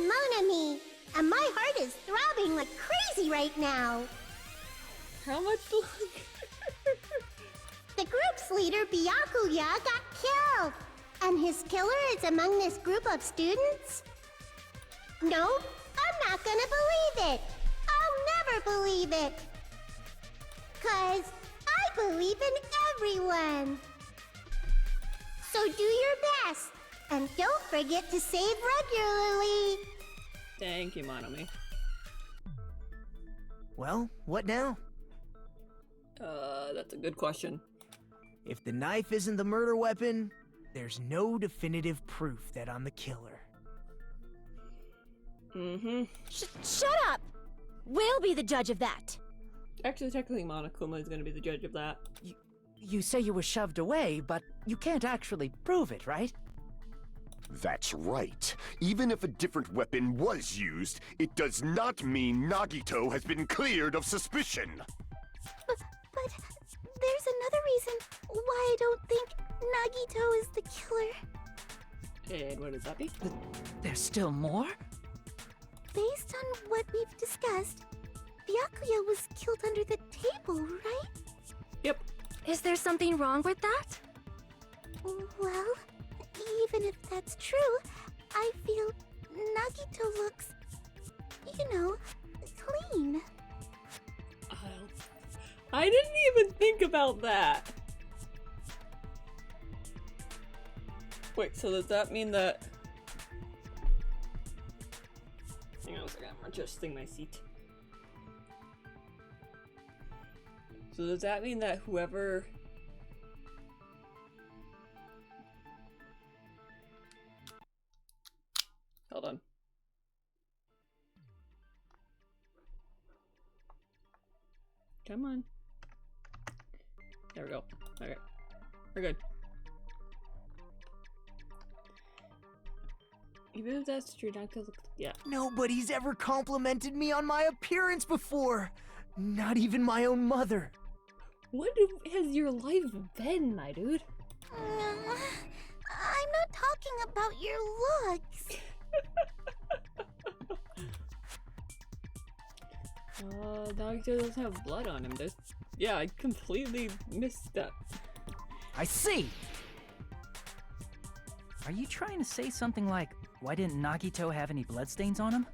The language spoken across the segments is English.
mon ami, and my heart is throbbing like crazy right now. How much longer? The group's leader, Byakuya, got killed, and his killer is among this group of students? No, I'm not gonna believe it. I'll never believe it. 'Cause I believe in everyone. So do your best, and don't forget to save regularly. Thank you, Monomi. Well, what now? That's a good question. If the knife isn't the murder weapon, there's no definitive proof that I'm the killer. Mm-hmm. Shut up! We'll be the judge of that. Actually, technically, Monokuma is going to be the judge of that. You say you were shoved away, but you can't actually prove it, right? That's right. Even if a different weapon was used, it does not mean Nagito has been cleared of suspicion. But there's another reason why I don't think Nagito is the killer. And what does that be? There's still more? Based on what we've discussed, Byakuya was killed under the table, right? Yep. Is there something wrong with that? Well, even if that's true, I feel Nagito looks, clean. I didn't even think about that. Wait, so does that mean that... Hang on a second, I'm adjusting my seat. So does that mean that whoever... Hold on. Come on. There we go. Okay. We're good. Even if that's true, not gonna look. Yeah. Nobody's ever complimented me on my appearance before. Not even my own mother. What has your life been, my dude? I'm not talking about your looks. Nagito doesn't have blood on him. Yeah, I completely missed that. I see! Are you trying to say something like, why didn't Nagito have any bloodstains on him?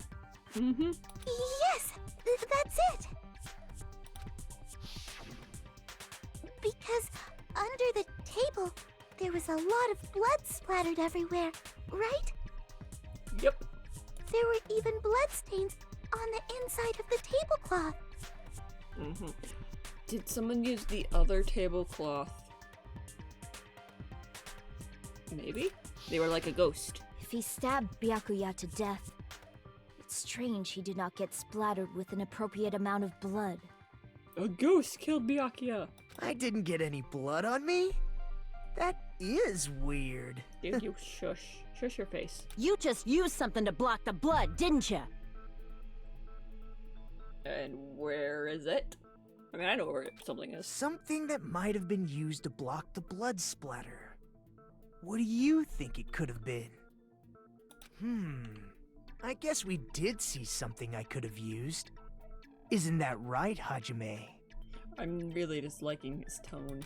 Mm-hmm. Yes, that's it. Because under the table, there was a lot of blood splattered everywhere, right? Yep. There were even bloodstains on the inside of the tablecloth. Mm-hmm. Did someone use the other tablecloth? Maybe? They were like a ghost. If he stabbed Byakuya to death, it's strange he did not get splattered with an appropriate amount of blood. A ghost killed Byakuya! I didn't get any blood on me. That is weird. Dude, you shush. Shush your face. You just used something to block the blood, didn't you? And where is it? I mean, I know where something is. Something that might have been used to block the blood splatter. What do you think it could have been? I guess we did see something I could have used. Isn't that right, Hajime? I'm really disliking his tone.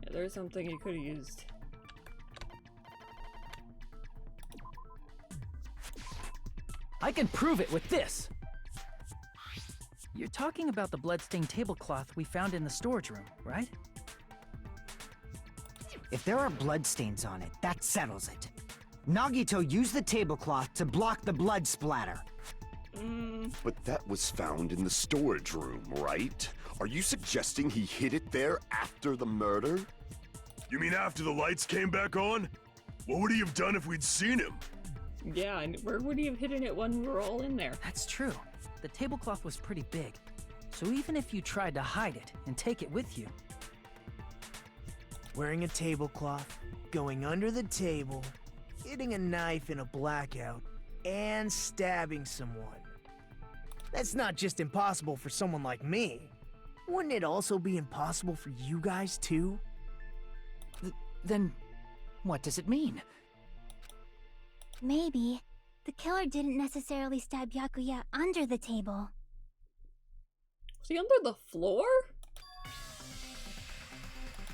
Yeah, there's something he could have used. I can prove it with this! You're talking about the bloodstained tablecloth we found in the storage room, right? If there are bloodstains on it, that settles it. Nagito used the tablecloth to block the blood splatter. But that was found in the storage room, right? Are you suggesting he hid it there after the murder? You mean after the lights came back on? What would he have done if we'd seen him? Yeah, and where would he have hidden it when we were all in there? That's true. The tablecloth was pretty big, so even if you tried to hide it and take it with you... Wearing a tablecloth, going under the table, hitting a knife in a blackout, and stabbing someone. That's not just impossible for someone like me. Wouldn't it also be impossible for you guys too? Then, what does it mean? Maybe The killer didn't necessarily stab Byakuya under the table. Was he under the floor?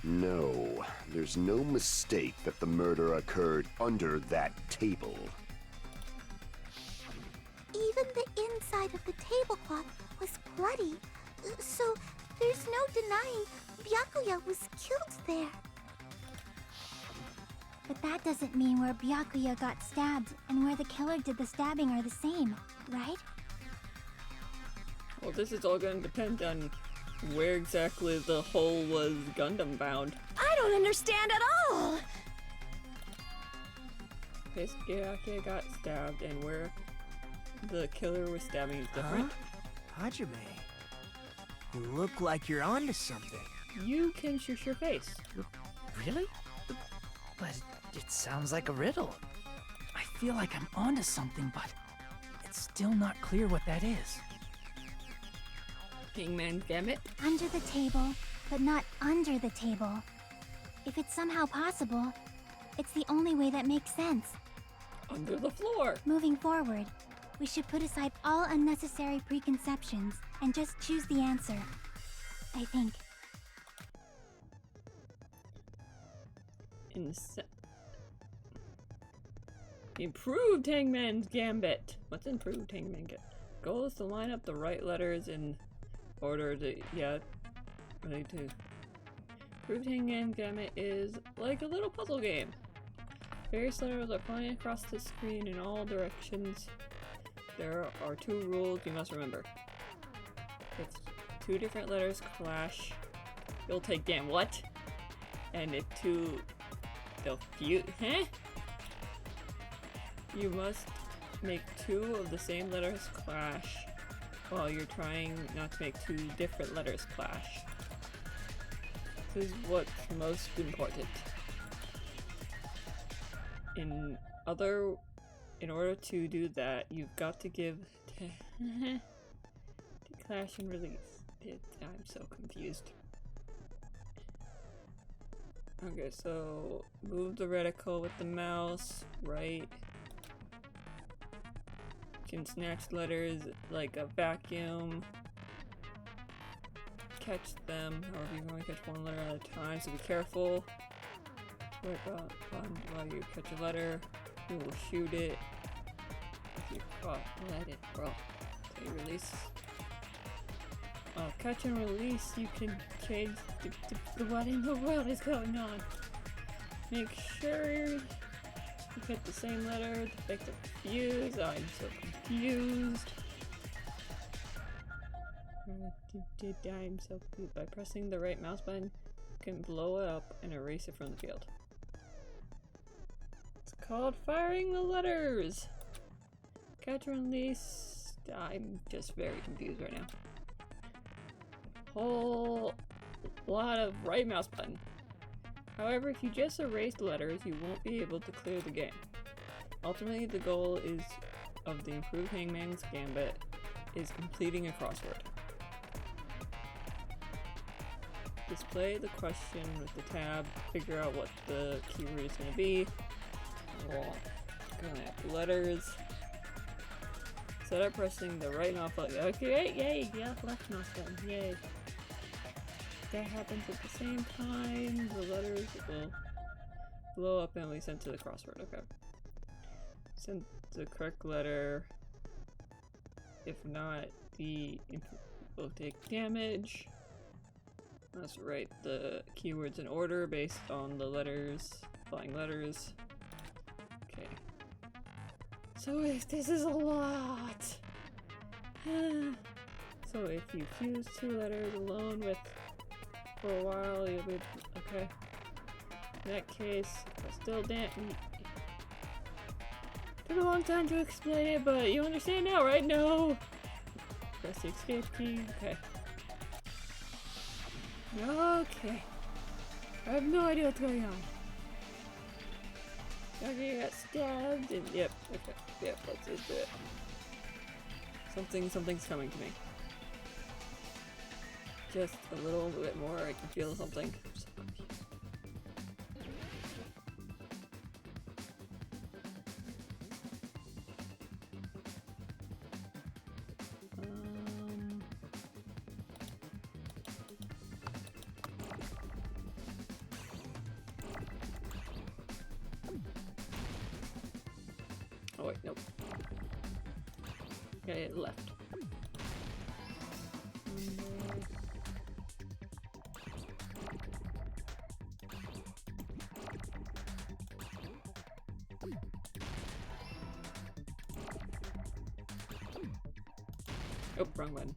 No, there's no mistake that the murder occurred under that table. Even the inside of the tablecloth was bloody, so there's no denying Byakuya was killed there. But that doesn't mean where Byakuya got stabbed and where the killer did the stabbing are the same, right? Well, this is all gonna depend on where exactly the hole was Gundam bound. I don't understand at all! Byakuya got stabbed, and where the killer was stabbing is different. Huh? Hajime, you look like you're onto something. You can shush your face. Really? But it sounds like a riddle. I feel like I'm onto something, but it's still not clear what that is. Hangman's Gambit? Under the table, but not under the table. If it's somehow possible, it's the only way that makes sense. Under the floor. Moving forward, we should put aside all unnecessary preconceptions and just choose the answer. I think. Improved Hangman's Gambit. What's improved Hangman's Gambit? Goal is to line up the right letters in order to, really to. Improved Hangman's Gambit is like a little puzzle game. Various letters are flying across the screen in all directions. There are 2 rules you must remember. If 2 different letters clash, you'll take damn what? And if 2 they'll fuse, huh? You must make 2 of the same letters clash while you're trying not to make 2 different letters clash. This is what's most important. In order to do that, you've got to give to clash and release. I'm so confused. Okay, so move the reticle with the mouse, right? You can snatch letters like a vacuum. Catch them, however you only catch 1 letter at a time, so be careful. While you catch a letter, you will shoot it. If you let it roll. So you release. Catch and release, you can change what in the world is going on. Make sure you hit the same letter to pick the fuse. I'm so confused. I'm so confused. By pressing the right mouse button, you can blow it up and erase it from the field. It's called firing the letters. Catch and release. I'm just very confused right now. Whole lot of right mouse button. However, if you just erase letters, you won't be able to clear the game. Ultimately, the goal of the improved Hangman's Gambit is completing a crossword. Display the question with the tab, figure out what the keyword is going to be. Gonna have letters. Start up pressing the right mouse button. Okay, yay, yeah, left mouse button, yay. That happens at the same time. The letters will blow up and we send to the crossword. Okay. Send the correct letter. If not, the input will take damage. Let's write the keywords in order based on the letters, flying letters. Okay. So if this is a lot. So if you fuse 2 letters alone for a while, you'll be okay. In that case, still took a long time to explain it, but you understand now, right? No. Press the escape key. Okay. Okay. I have no idea what's going on. Okay, got stabbed and yep. Okay. Yep. Let's just do it. Something's coming to me. Just a little bit more, I can feel something. I'm so confused. Oh wait, nope. Okay, left. Oh, wrong one.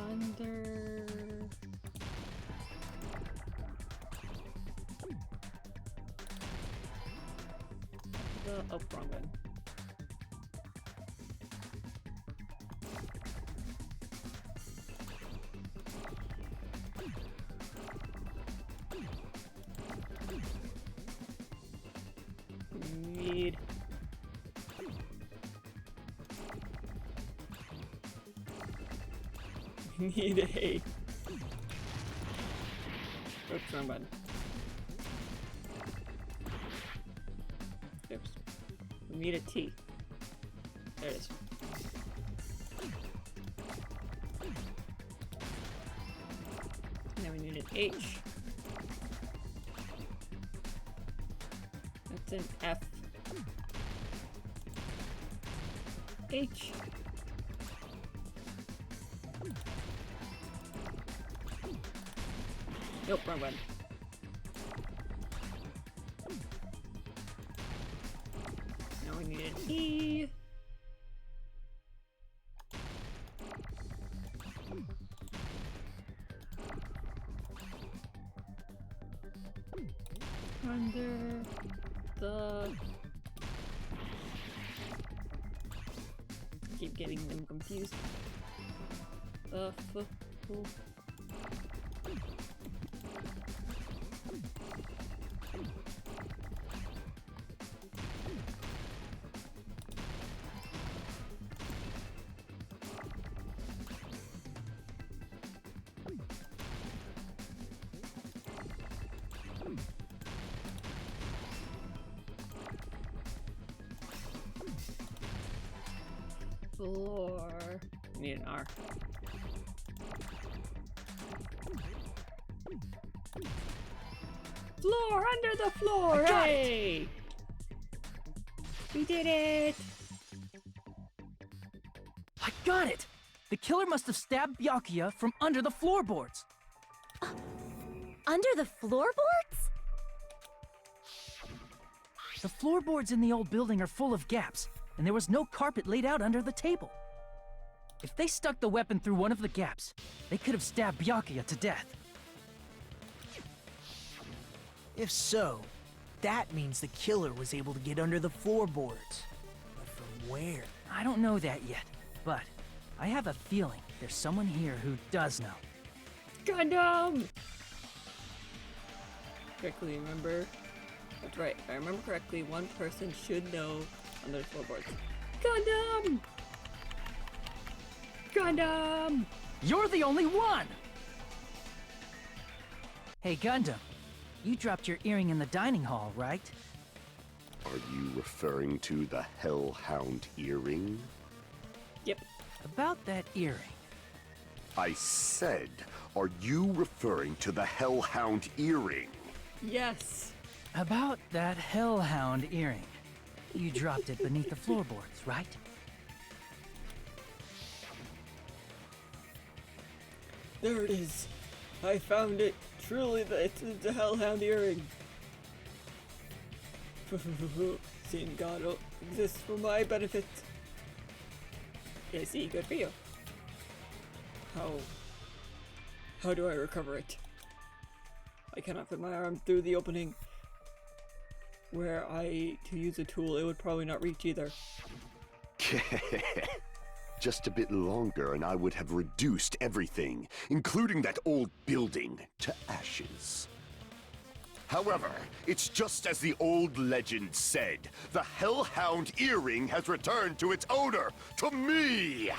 Under... the... oh, wrong one. Need... need a... oops, wrong button. Oops. We need a T. There it is. Now we need an H. That's an F. H. Nope, wrong one. Now we need an E. Under the... keep getting them confused. The floor. We need an R. Floor! Under the floor! Hey! We did it! I got it! The killer must have stabbed Byakuya from under the floorboards. Under the floorboards? The floorboards in the old building are full of gaps, and there was no carpet laid out under the table. If they stuck the weapon through one of the gaps, they could have stabbed Byakuya to death. If so, that means the killer was able to get under the floorboards. But from where? I don't know that yet, but I have a feeling there's someone here who does know. Gundam! Correctly remember. That's right, if I remember correctly, one person should know under the floorboards. Gundam! Gundam! You're the only one! Hey, Gundam. You dropped your earring in the dining hall, right? Are you referring to the Hellhound earring? Yep. About that earring. I said, are you referring to the Hellhound earring? Yes. About that Hellhound earring. You dropped it beneath the floorboards, right? There it is. I found it. Truly, it's the Hellhound earring. Seeing God exists for my benefit. Yeah, see, good for you. How do I recover it? I cannot fit my arm through the opening. Where to use a tool, it would probably not reach either. Just a bit longer and I would have reduced everything, including that old building, to ashes. However, it's just as the old legend said. The Hellhound earring has returned to its owner, to me!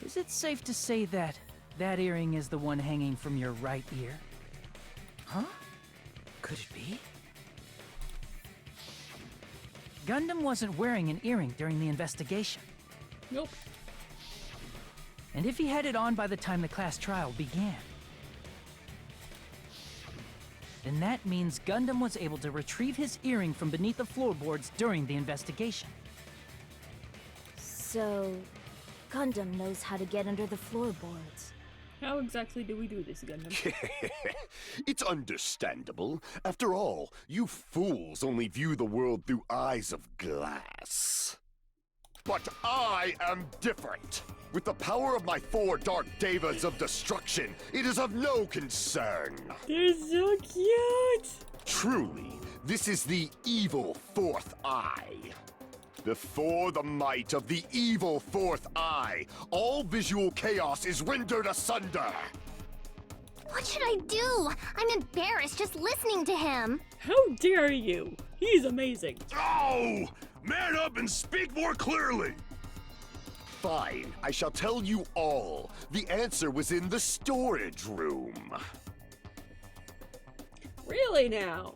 Is it safe to say that that earring is the one hanging from your right ear? Huh? Could it be? Gundam wasn't wearing an earring during the investigation. Nope. And if he had it on by the time the class trial began, then that means Gundam was able to retrieve his earring from beneath the floorboards during the investigation. So, Gundam knows how to get under the floorboards. How exactly do we do this, Gundam? It's understandable. After all, you fools only view the world through eyes of glass. But I am different. With the power of my 4 Dark Devas of Destruction, it is of no concern. They're so cute! Truly, this is the evil 4th eye. Before the might of the evil 4th eye, all visual chaos is rendered asunder. What should I do? I'm embarrassed just listening to him. How dare you? He's amazing. Oh! Man up and speak more clearly! Fine, I shall tell you all. The answer was in the storage room. Really now?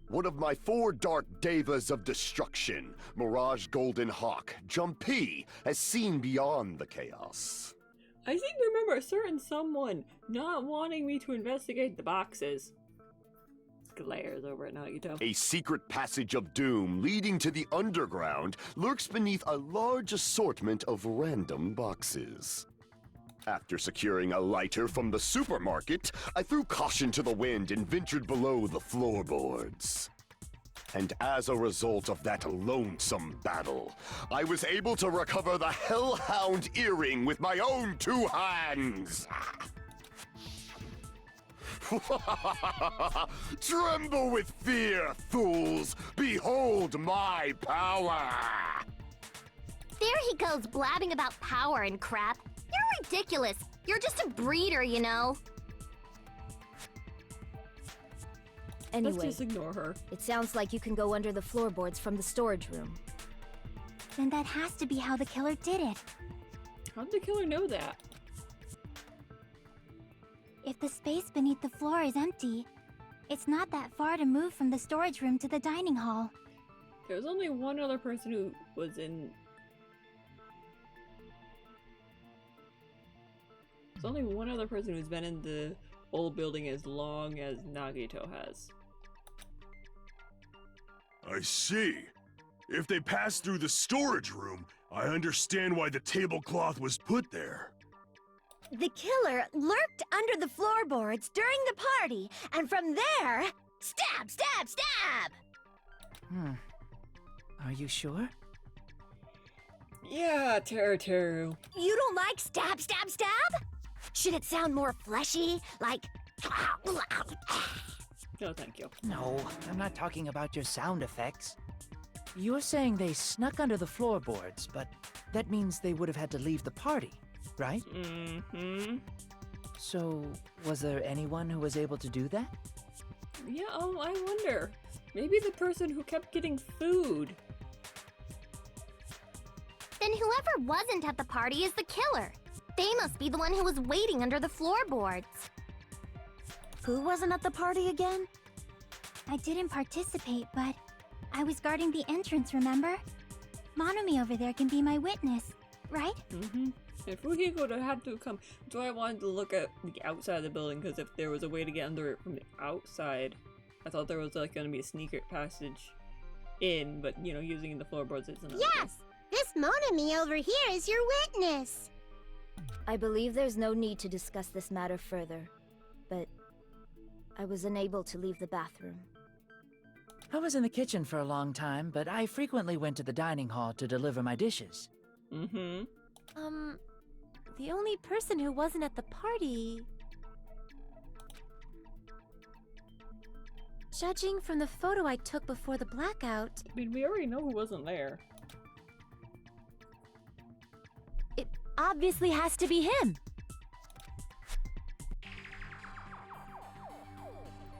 One of my 4 Dark Devas of Destruction, Mirage Golden Hawk, Jumpy, has seen beyond the chaos. I seem to remember a certain someone not wanting me to investigate the boxes. Glares over at Nagito. A secret passage of doom leading to the underground lurks beneath a large assortment of random boxes. After securing a lighter from the supermarket, I threw caution to the wind and ventured below the floorboards. And as a result of that lonesome battle, I was able to recover the Hellhound earring with my own 2 hands! Tremble with fear, fools! Behold my power! There he goes blabbing about power and crap. You're ridiculous. You're just a breeder, you know. Let's Anyway, just ignore her. it sounds like you can go under the floorboards from the storage room. Then that has to be how the killer did it. How did the killer know that? If the space beneath the floor is empty, it's not that far to move from the storage room to the dining hall. There's only one other person who was in... There's only one other person who's been in the old building as long as Nagito has. I see. If they passed through the storage room, I understand why the tablecloth was put there. The killer lurked under the floorboards during the party, and from there, stab, stab, stab! Are you sure? Yeah, Teru. You don't like stab, stab, stab? Should it sound more fleshy, like... No, thank you. No, I'm not talking about your sound effects. You're saying they snuck under the floorboards, but that means they would have had to leave the party, right? Mm-hmm. So, was there anyone who was able to do that? Yeah, oh, I wonder. Maybe the person who kept getting food. Then whoever wasn't at the party is the killer. They must be the one who was waiting under the floorboards. Who wasn't at the party again? I didn't participate, but I was guarding the entrance, remember? Monami over there can be my witness, right? Mm-hmm. If Fujiko would have had to come, so I wanted to look at the outside of the building, because if there was a way to get under it from the outside, I thought there was like going to be a sneaker passage in, but you know, using the floorboards is another Yes! This Monami over here is your witness! I believe there's no need to discuss this matter further, but I was unable to leave the bathroom. I was in the kitchen for a long time, but I frequently went to the dining hall to deliver my dishes. Mm-hmm. The only person who wasn't at the party... Judging from the photo I took before the blackout, I mean, we already know who wasn't there. it obviously has to be him.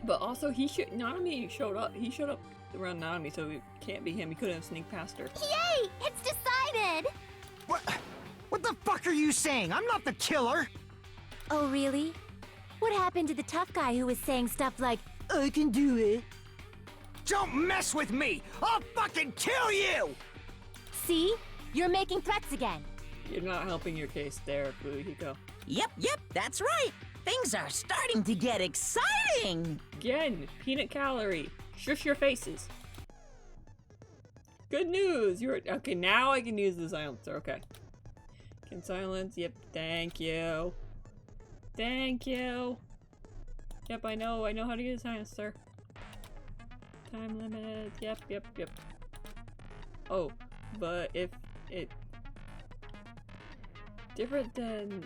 But also, Nanami showed up. He showed up around Nanami, so it can't be him. He couldn't have sneaked past her. Yay! It's decided! What the fuck are you saying? I'm not the killer! Oh, really? What happened to the tough guy who was saying stuff like, I can do it. Don't mess with me! I'll fucking kill you! See? You're making threats again. You're not helping your case there, Fuyuhiko. Yep, that's right. Things are starting to get exciting. Again, peanut calorie. Shush your faces. Good news! You're okay. Now I can use the silencer. Okay. Can silence? Yep. Thank you. Thank you. Yep. I know how to use silencer. Time limit. Yep. Oh, but if it different than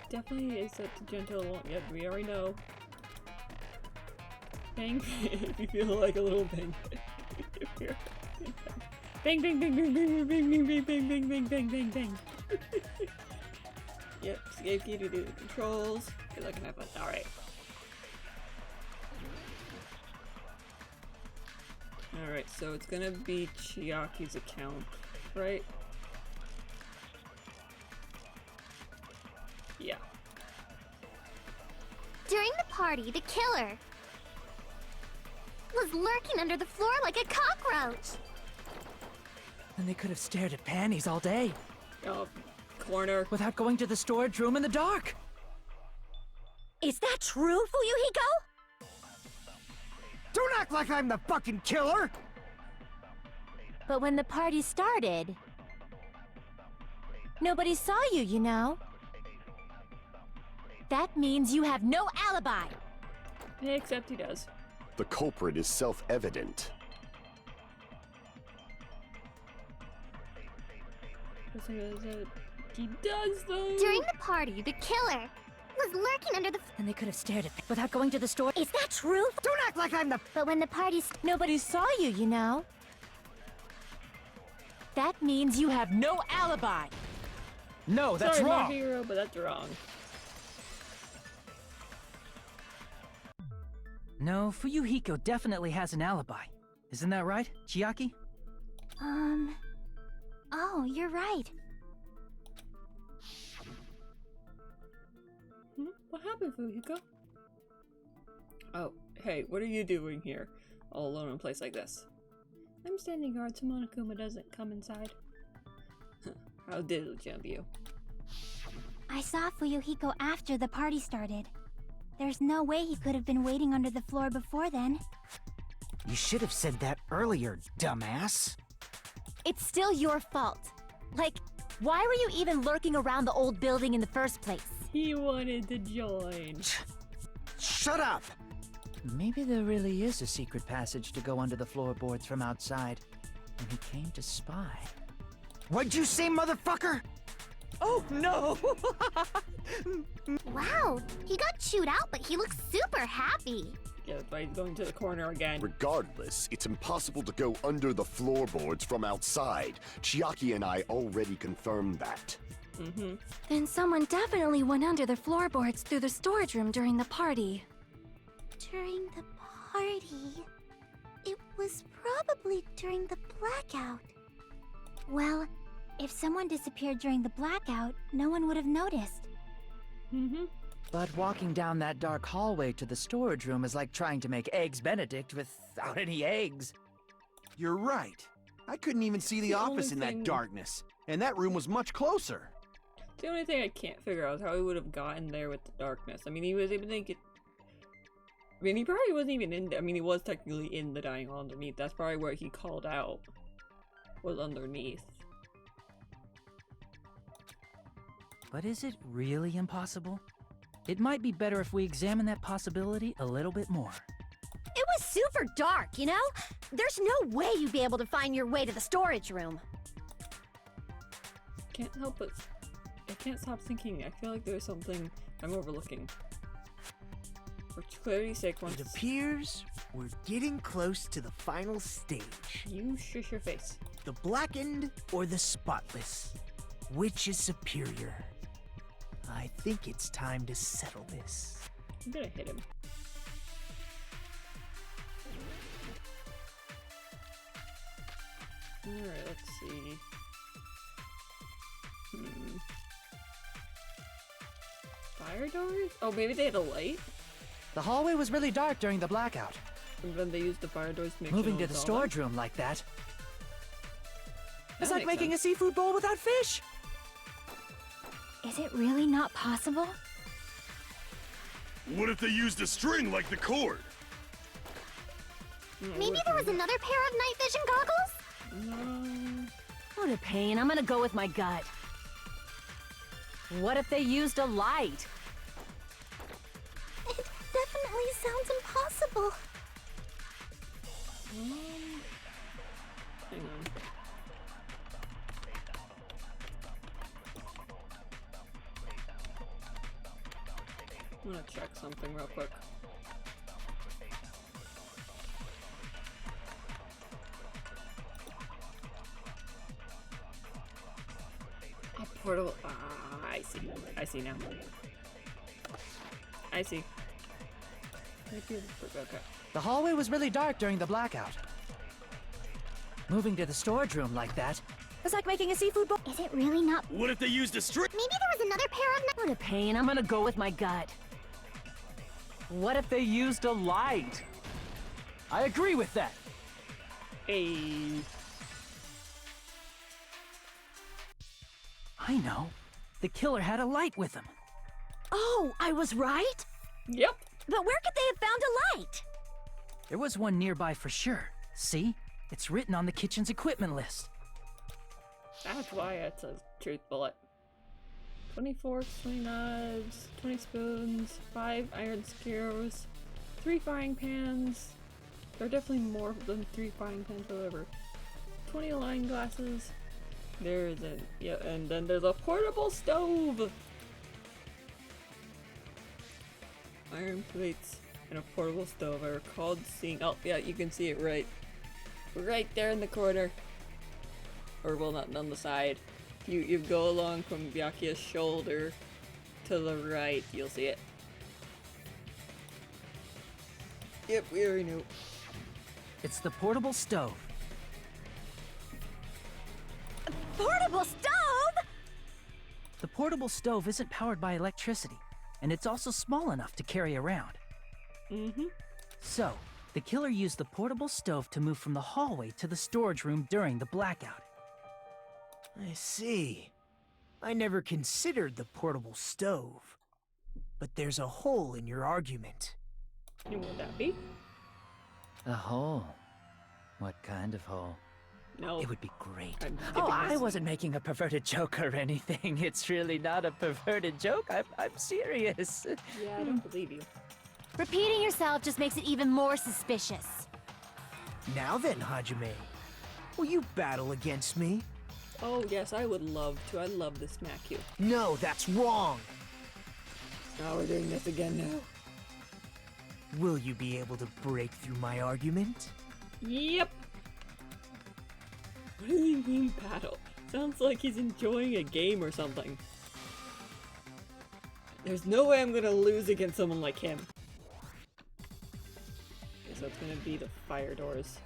definitely is set to gentle. Yep. We already know. Bang, if you feel like a little bang. Bang, bang, bang, bang, bang, bang, bang, bang, bang, bang, bang, bang, bang, bang. Yep, escape key to do the controls. Good luck and have fun. Alright. Alright, so it's gonna be Chiaki's account, right? Yeah. During the party, the killer was lurking under the floor like a cockroach. And they could have stared at panties all day. Oh, corner. Without going to the storage room in the dark. Is that true, Fuyuhiko? Don't act like I'm the fucking killer! But when the party started, nobody saw you, you know. That means you have no alibi. Except he does. The culprit is self-evident. He does though. During the party, the killer was lurking under the And they could have stared at without going to the store. Is that true? Don't act like I'm the— But when the party Nobody saw you, you know. That means you have no alibi. No, that's Sorry, wrong. my hero, but that's wrong. No, Fuyuhiko definitely has an alibi. Isn't that right, Chiaki? Oh, you're right. What happened, Fuyuhiko? Oh, hey, what are you doing here? All alone in a place like this? I'm standing guard so Monokuma doesn't come inside. How diligent of you. I saw Fuyuhiko after the party started. There's no way he could have been waiting under the floor before then. You should have said that earlier, dumbass. It's still your fault. Like, why were you even lurking around the old building in the first place? He wanted to join. Shut up! Maybe there really is a secret passage to go under the floorboards from outside, and he came to spy. What'd you say, motherfucker? Oh no! Wow, he got chewed out, but he looks super happy. Yeah, by going to the corner again. Regardless, it's impossible to go under the floorboards from outside. Chiaki and I already confirmed that. Then someone definitely went under the floorboards through the storage room during the party. During the party? It was probably during the blackout. Well, if someone disappeared during the blackout, no one would have noticed. But walking down that dark hallway to the storage room is like trying to make Eggs Benedict without any eggs. You're right. I couldn't even see the The office only in thing- that darkness, and that room was much closer. The only thing I can't figure out is how he would have gotten there with the darkness. I mean, he was able to get. I mean, he probably wasn't even in. I mean, he was technically in the dining hall underneath. That's probably where he called out. Was underneath. But is it really impossible? It might be better if we examine that possibility a little bit more. It was super dark, you know? There's no way you'd be able to find your way to the storage room. Can't help but. I can't stop thinking. I feel like there's something I'm overlooking. For clarity's sake, once. It appears we're getting close to the final stage. You shush your face. The blackened or the spotless? Which is superior? I think it's time to settle this. I'm gonna hit him. Alright, let's see. Fire doors? Oh, maybe they had a light? The hallway was really dark during the blackout. And then they used the fire doors to make Moving sure to the no one saw storage room like that. It's That like makes making sense. a seafood bowl without fish. Is it really not possible? What if they used a string like the cord? them. Maybe there was another pair of night vision goggles? No. What a pain. I'm gonna go with my gut. What if they used a light? It definitely sounds impossible. Hang on. I'm gonna check something real quick. A portal. Ah, I see. I see now. I see. Okay. The hallway was really dark during the blackout. Moving to the storage room like that. It's like making a seafood bowl. Is it really not? What if they used a string? Maybe there was another pair of What a pain. I'm gonna go with my gut. What if they used a light? I agree with that. Hey. I know. The killer had a light with him. Oh, I was right? Yep. But where could they have found a light? There was one nearby for sure. See? It's written on the kitchen's equipment list. That's why it says truth bullet. 20 forks, 20 knives, 20 spoons, 5 iron skewers, 3 frying pans. There are definitely more than 3 frying pans, however. 20 wine glasses. There's a yeah, and then there's a portable stove. Iron plates and a portable stove. I recalled seeing. Oh yeah, you can see it right there in the corner. Or well, not on the side. You go along from Byakuya's shoulder to the right, you'll see it. Yep, we already knew. It's the portable stove. Portable stove? The portable stove isn't powered by electricity, and it's also small enough to carry around. Mm-hmm. So, the killer used the portable stove to move from the hallway to the storage room during the blackout. I see. I never considered the portable stove. But there's a hole in your argument. And would that be? A hole? What kind of hole? No. It would be great. I'm Oh, skipping I this. wasn't making a perverted joke or anything. It's really not a perverted joke. I'm serious. Yeah, I don't believe you. Repeating yourself just makes it even more suspicious. Now then, Hajime. Will you battle against me? Oh yes, I would love to. I'd love to smack you. No, that's wrong. Now we're doing this again now. Will you be able to break through my argument? Yep. What do you mean battle? Sounds like he's enjoying a game or something. There's no way I'm gonna lose against someone like him. Okay, so it's gonna be the fire doors.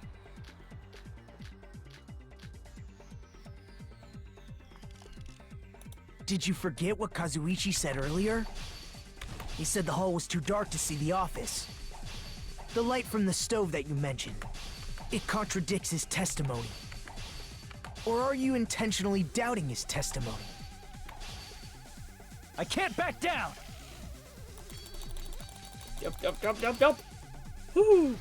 Did you forget what Kazuichi said earlier? He said the hall was too dark to see the office. The light from the stove that you mentioned, it contradicts his testimony. Or are you intentionally doubting his testimony? I can't back down! Yup. Woo!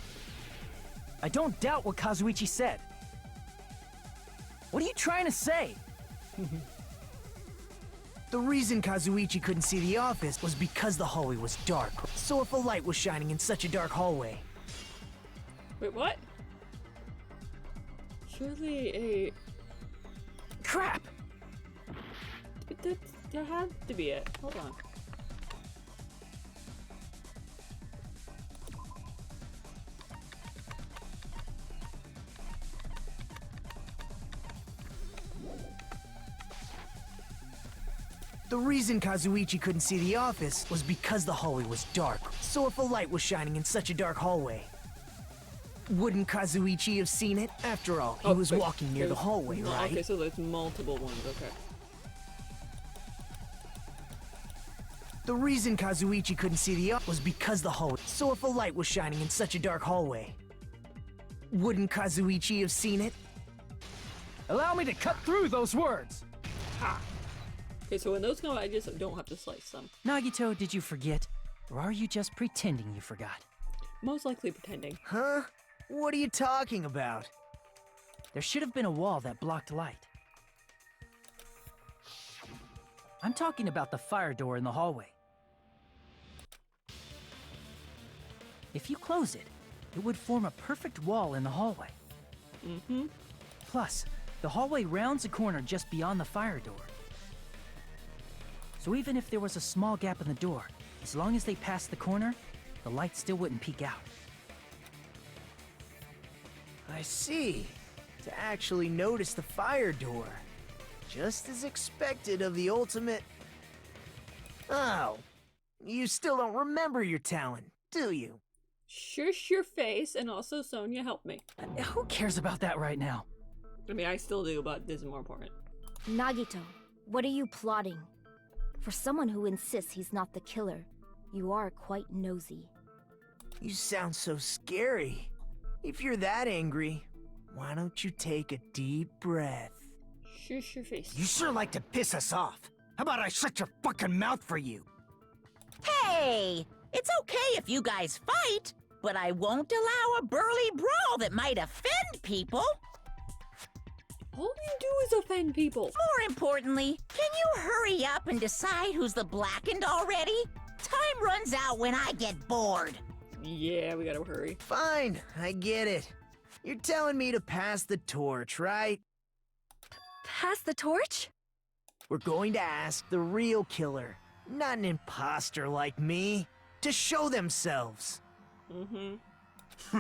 I don't doubt what Kazuichi said. What are you trying to say? The reason Kazuichi couldn't see the office was because the hallway was dark. So if a light was shining in such a dark hallway... Wait, what? Surely a... Crap! But that had to be it. Hold on. The reason Kazuichi couldn't see the office was because the hallway was dark. So if a light was shining in such a dark hallway... Wouldn't Kazuichi have seen it? After all, he was but walking near the there's- hallway, right? Okay, so there's multiple ones, okay. The reason Kazuichi couldn't see the art was because the hallway. So if a light was shining in such a dark hallway, wouldn't Kazuichi have seen it? Allow me to cut through those words! Ha! Okay, so when those come out, I just don't have to slice them. Nagito, did you forget? Or are you just pretending you forgot? Most likely pretending. Huh? What are you talking about? There should have been a wall that blocked light. I'm talking about the fire door in the hallway. If you close it, it would form a perfect wall in the hallway. Mm-hmm. Plus, the hallway rounds a corner just beyond the fire door. So even if there was a small gap in the door, as long as they passed the corner, the light still wouldn't peek out. I see. To actually notice the fire door. Just as expected of the ultimate... Oh. You still don't remember your talent, do you? Shush your face, and also Sonia, help me. Who cares about that right now? I mean, I still do, but this is more important. Nagito, what are you plotting? For someone who insists he's not the killer, you are quite nosy. You sound so scary. If you're that angry, why don't you take a deep breath? Shush your face. You sure like to piss us off. How about I shut your fucking mouth for you? Hey! It's okay if you guys fight, but I won't allow a burly brawl that might offend people. All you do is offend people. More importantly, can you hurry up and decide who's the blackened already? Time runs out when I get bored. Yeah, we gotta hurry. Fine, I get it. You're telling me to pass the torch, right? Pass the torch? We're going to ask the real killer, not an imposter like me, to show themselves. Mm-hmm.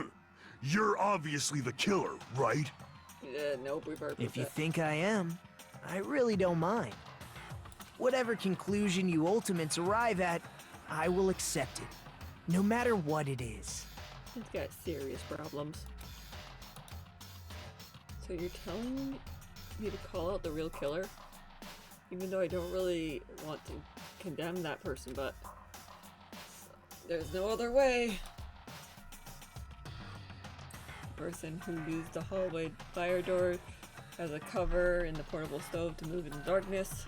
You're obviously the killer, right? Nope, we've heard If you that. think I am, I really don't mind. Whatever conclusion you ultimates arrive at, I will accept it, no matter what it is. He's got serious problems. So you're telling me to call out the real killer? Even though I don't really want to condemn that person, but there's no other way. The person who used the hallway fire door as a cover in the portable stove to move in the darkness,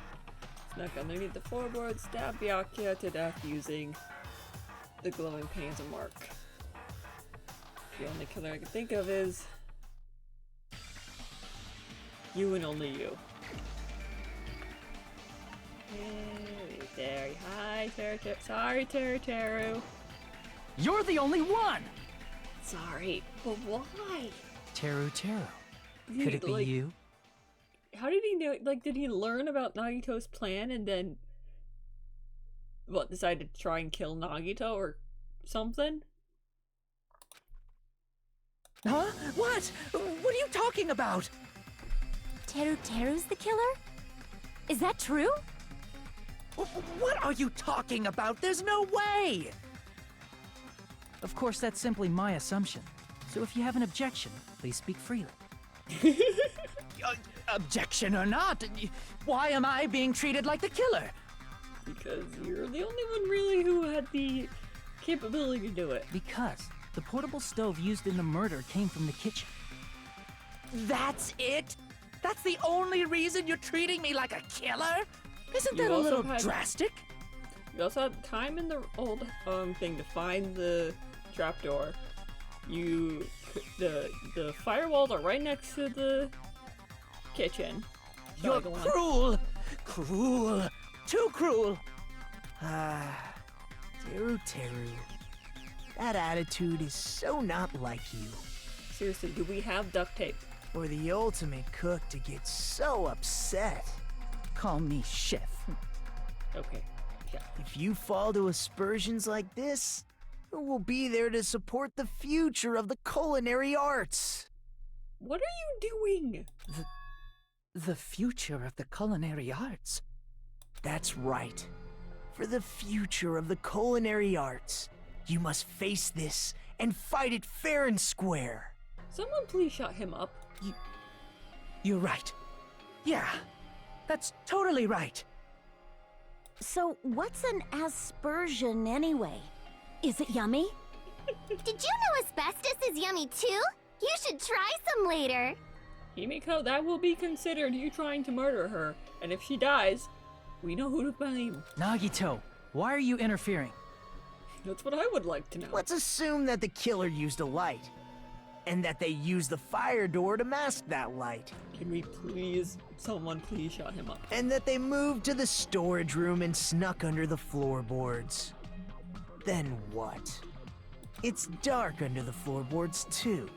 snuck underneath the floorboard, stabbed Byakuya to death using the glowing paint as a mark. The only killer I can think of is you and only you. Hey there, hi Teru. Sorry, Teru. You're the only one! Sorry, but why? Teru. Dude, Could it be like, you? How did he know? Like, did he learn about Nagito's plan and then, what, decided to try and kill Nagito or something? Huh? What? What are you talking about? Teru's the killer? Is that true? What are you talking about? There's no way! Of course, that's simply my assumption. So if you have an objection, please speak freely. Objection or not, why am I being treated like the killer? Because you're the only one really who had the capability to do it. Because the portable stove used in the murder came from the kitchen. That's it? That's the only reason you're treating me like a killer? Isn't You that a also little had- drastic? You also had time in the old thing to find the trapdoor. The firewalls are right next to the kitchen. You're Sorry, go on. cruel! Cruel! Too cruel! Teru. That attitude is so not like you. Seriously, do we have duct tape? For the ultimate cook to get so upset. Call me chef. Okay. Yeah. If you fall to aspersions like this, who will be there to support the future of the culinary arts? What are you doing? The future of the culinary arts? That's right. For the future of the culinary arts, you must face this and fight it fair and square. Someone please shut him up. You're right. Yeah, that's totally right. So, what's an aspersion anyway? Is it yummy? Did you know asbestos is yummy too? You should try some later. Himiko, that will be considered you trying to murder her. And if she dies, we know who to blame. Nagito, why are you interfering? That's what I would like to know. Let's assume that the killer used a light, and that they used the fire door to mask that light, Can we please, someone please shut him up? and that they moved to the storage room and snuck under the floorboards. Then what? It's dark under the floorboards too,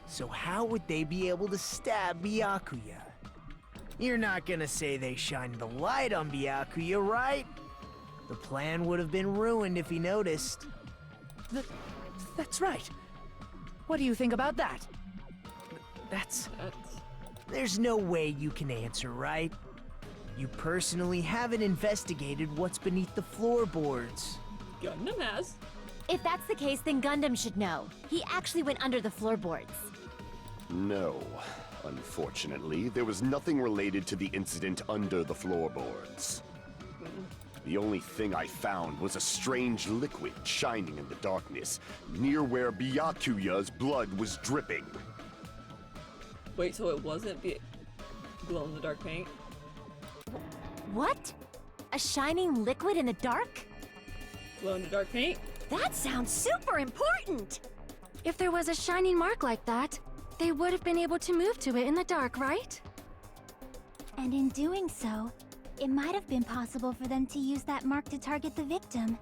so how would they be able to stab Byakuya? You're not gonna say they shined the light on Byakuya, right? The plan would have been ruined if he noticed. That's right. What do you think about that? That's... There's no way you can answer, right? You personally haven't investigated what's beneath the floorboards. Gundam has. If that's the case, then Gundam should know. He actually went under the floorboards. No. Unfortunately, there was nothing related to the incident under the floorboards. The only thing I found was a strange liquid shining in the darkness, near where Byakuya's blood was dripping. Wait, so it wasn't the glow-in-the-dark paint? What? A shining liquid in the dark? Glow-in-the-dark paint? That sounds super important! If there was a shining mark like that, they would have been able to move to it in the dark, right? And in doing so, it might have been possible for them to use that mark to target the victim.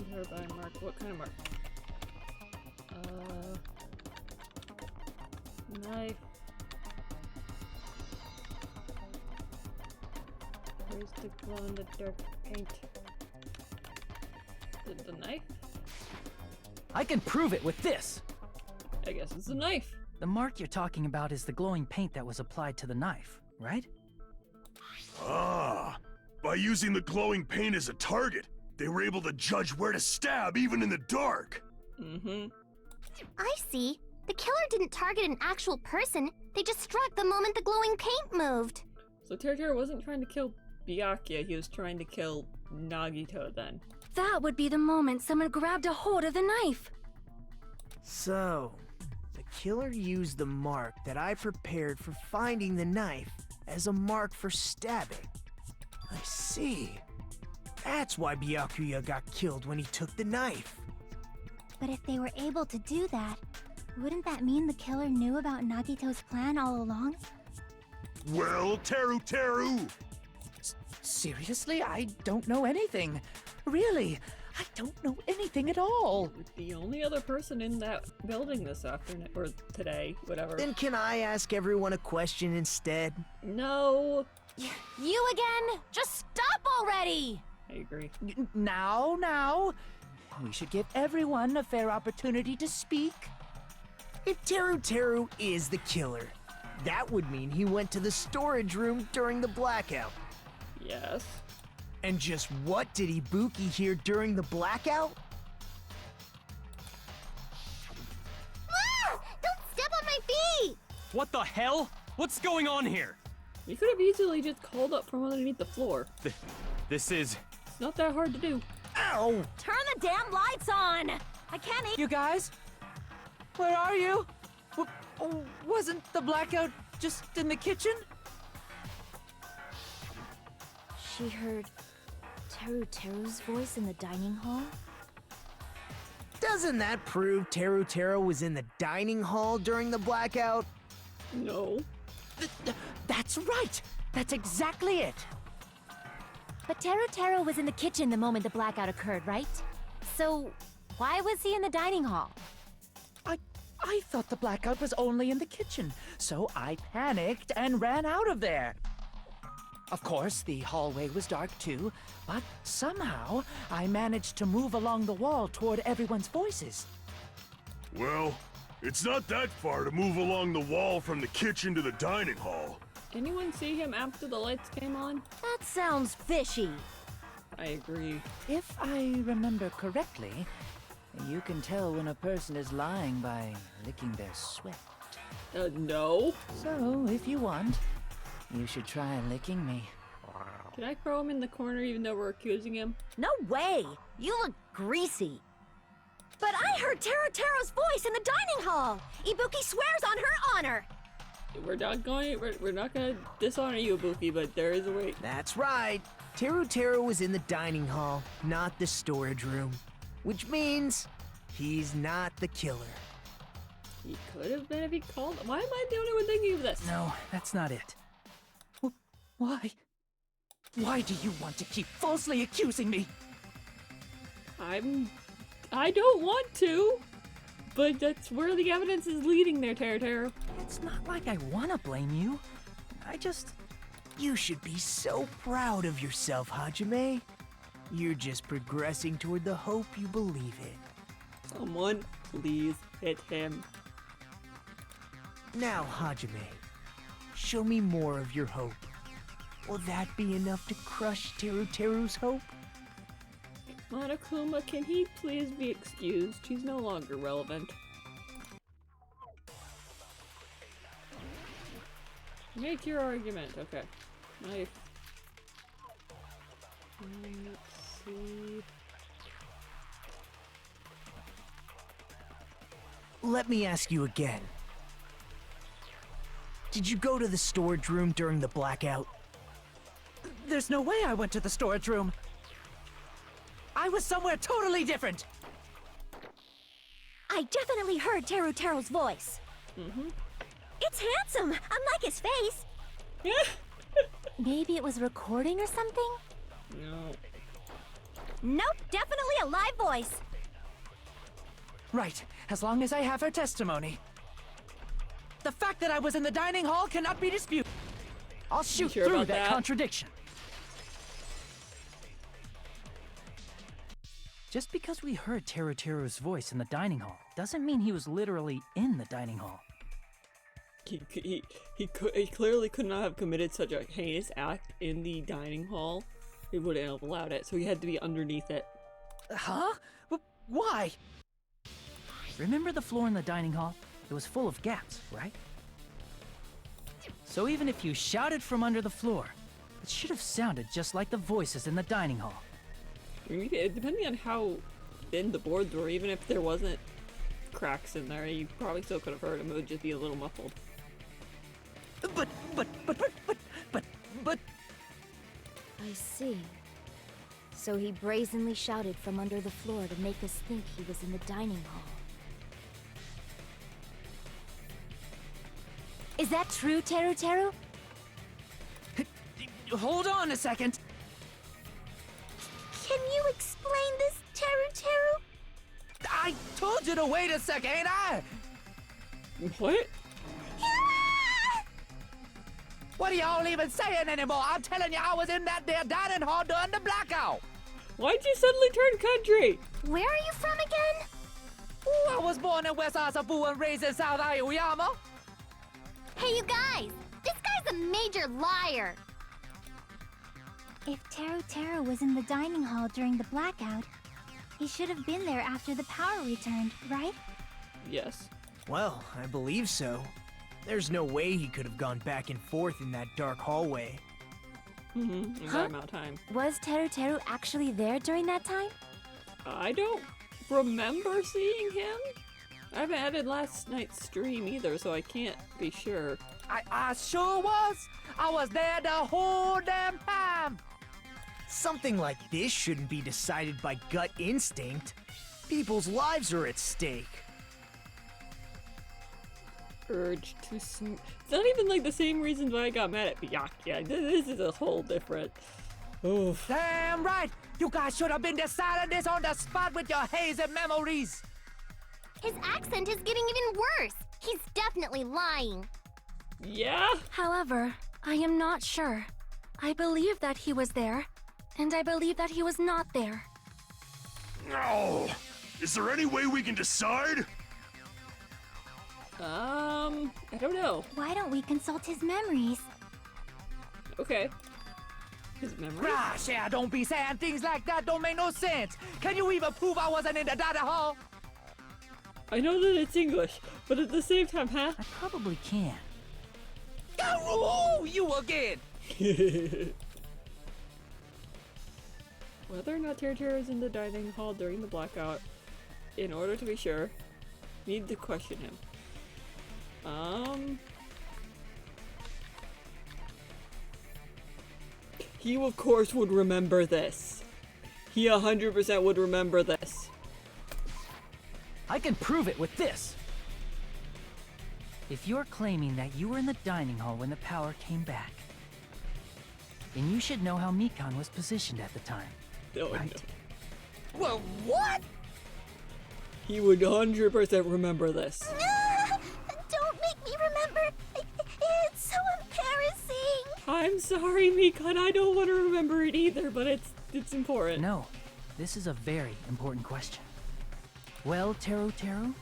Turbine mark. What kind of mark? Knife. Where's the glow-in-the-dark paint? The knife? I can prove it with this! I guess it's a knife. The mark you're talking about is the glowing paint that was applied to the knife, right? Ah, by using the glowing paint as a target, they were able to judge where to stab even in the dark. Mm-hmm. I see. The killer didn't target an actual person. They just struck the moment the glowing paint moved. So Teruteru wasn't trying to kill Byakuya, he was trying to kill Nagito then. That would be the moment someone grabbed a hold of the knife. So, the killer used the mark that I prepared for finding the knife as a mark for stabbing. I see. That's why Byakuya got killed when he took the knife. But if they were able to do that, wouldn't that mean the killer knew about Nagito's plan all along? Well, Teruteru! Seriously? I don't know anything. Really, I don't know anything at all. The only other person in that building this afternoon, or today, whatever. Then can I ask everyone a question instead? No. You again? Just stop already! I agree. Now. We should give everyone a fair opportunity to speak. If Teruteru is the killer, that would mean he went to the storage room during the blackout. Yes. And just what did Ibuki hear during the blackout? Ah! Don't step on my feet! What the hell? What's going on here? You could have easily just called up from underneath the floor. This is... It's not that hard to do. Ow! Turn the damn lights on! I can't eat. You guys? Where are you? Wasn't the blackout just in the kitchen? She heard Teruteru's voice in the dining hall? Doesn't that prove Teruteru was in the dining hall during the blackout? No. That's right! That's exactly it! But Teruteru was in the kitchen the moment the blackout occurred, right? So, why was he in the dining hall? I thought the blackout was only in the kitchen, so I panicked and ran out of there. Of course, the hallway was dark too, but somehow I managed to move along the wall toward everyone's voices. Well, it's not that far to move along the wall from the kitchen to the dining hall. Anyone see him after the lights came on? That sounds fishy. I agree. If I remember correctly, you can tell when a person is lying by licking their sweat. No. So, if you want, You should try licking me. Can I throw him in the corner even though we're accusing him? No way! You look greasy. But I heard Teru's voice in the dining hall! Ibuki swears on her honor! We're not gonna dishonor you, Ibuki, but there is a way. That's right. Teru was in the dining hall, not the storage room. Which means he's not the killer. He could have been if he called. Why am I the only one thinking of this? No, that's not it. Why? Why do you want to keep falsely accusing me? I don't want to, but that's where the evidence is leading there, Teru. It's not like I want to blame you. I just... You should be so proud of yourself, Hajime. You're just progressing toward the hope you believe in. Someone, please hit him. Now, Hajime, show me more of your hope. Will that be enough to crush Teru's hope? Monokuma, can he please be excused? He's no longer relevant. Make your argument. Okay. Knife. Let's see. Let me ask you again. Did you go to the storage room during the blackout? There's no way I went to the storage room. I was somewhere totally different. I definitely heard Teru's voice. Mm-hmm. It's handsome, unlike his face. Maybe it was recording or something? No. Nope, definitely a live voice. Right, as long as I have her testimony. The fact that I was in the dining hall cannot be disputed. I'll shoot sure through about that that contradiction. Just because we heard Teru's voice in the dining hall doesn't mean he was literally in the dining hall. He clearly could not have committed such a heinous act in the dining hall. He wouldn't have allowed it, so he had to be underneath it. Huh? Why? Remember the floor in the dining hall? It was full of gaps, right? So even if you shouted from under the floor, it should have sounded just like the voices in the dining hall. Depending on how thin the boards were, even if there wasn't cracks in there, you probably still could have heard him. It would just be a little muffled. But... I see. So he brazenly shouted from under the floor to make us think he was in the dining hall. Is that true, Teru? Hold on a second. Can you explain this, Teru? I told you to wait a second, ain't I? What? What are y'all even saying anymore? I'm telling you, I was in that there dining hall during the blackout. Why'd you suddenly turn country? Where are you from again? Ooh, I was born in West Asabu and raised in South Aoyama. Hey, you guys! This guy's a major liar! If Teru was in the dining hall during the blackout, he should have been there after the power returned, right? Yes. Well, I believe so. There's no way he could have gone back and forth in that dark hallway. In that amount of time. Was Teru actually there during that time? I don't remember seeing him. I haven't added last night's stream either, so I can't be sure. I sure was. I was there the whole damn time. Something like this shouldn't be decided by gut instinct. People's lives are at stake. Urge to It's not even like the same reasons why I got mad at Byakuya. This is a whole different... Oof. Damn right. You guys should have been deciding this on the spot with your hazy memories. His accent is getting even worse. He's definitely lying. Yeah? However, I am not sure. I believe that he was there, and I believe that he was not there. No! Is there any way we can decide? I don't know. Why don't we consult his memories? Okay. His memory? Gosh, yeah, don't be saying things like that. Don't make no sense. Can you even prove I wasn't in the dining hall? I know that it's English, but at the same time, huh? I probably can. Oh, you again! Whether or not Tero is in the dining hall during the blackout, in order to be sure, need to question him. He of course would remember this. He 100% would remember this. I can prove it with this. If you're claiming that you were in the dining hall when the power came back, then you should know how Mikan was positioned at the time. Oh, right? No. Well, what? He would 100% remember this. Don't make me remember. It's so embarrassing. I'm sorry, Mikan. I don't want to remember it either, but it's important. No, this is a very important question. Well, Tero,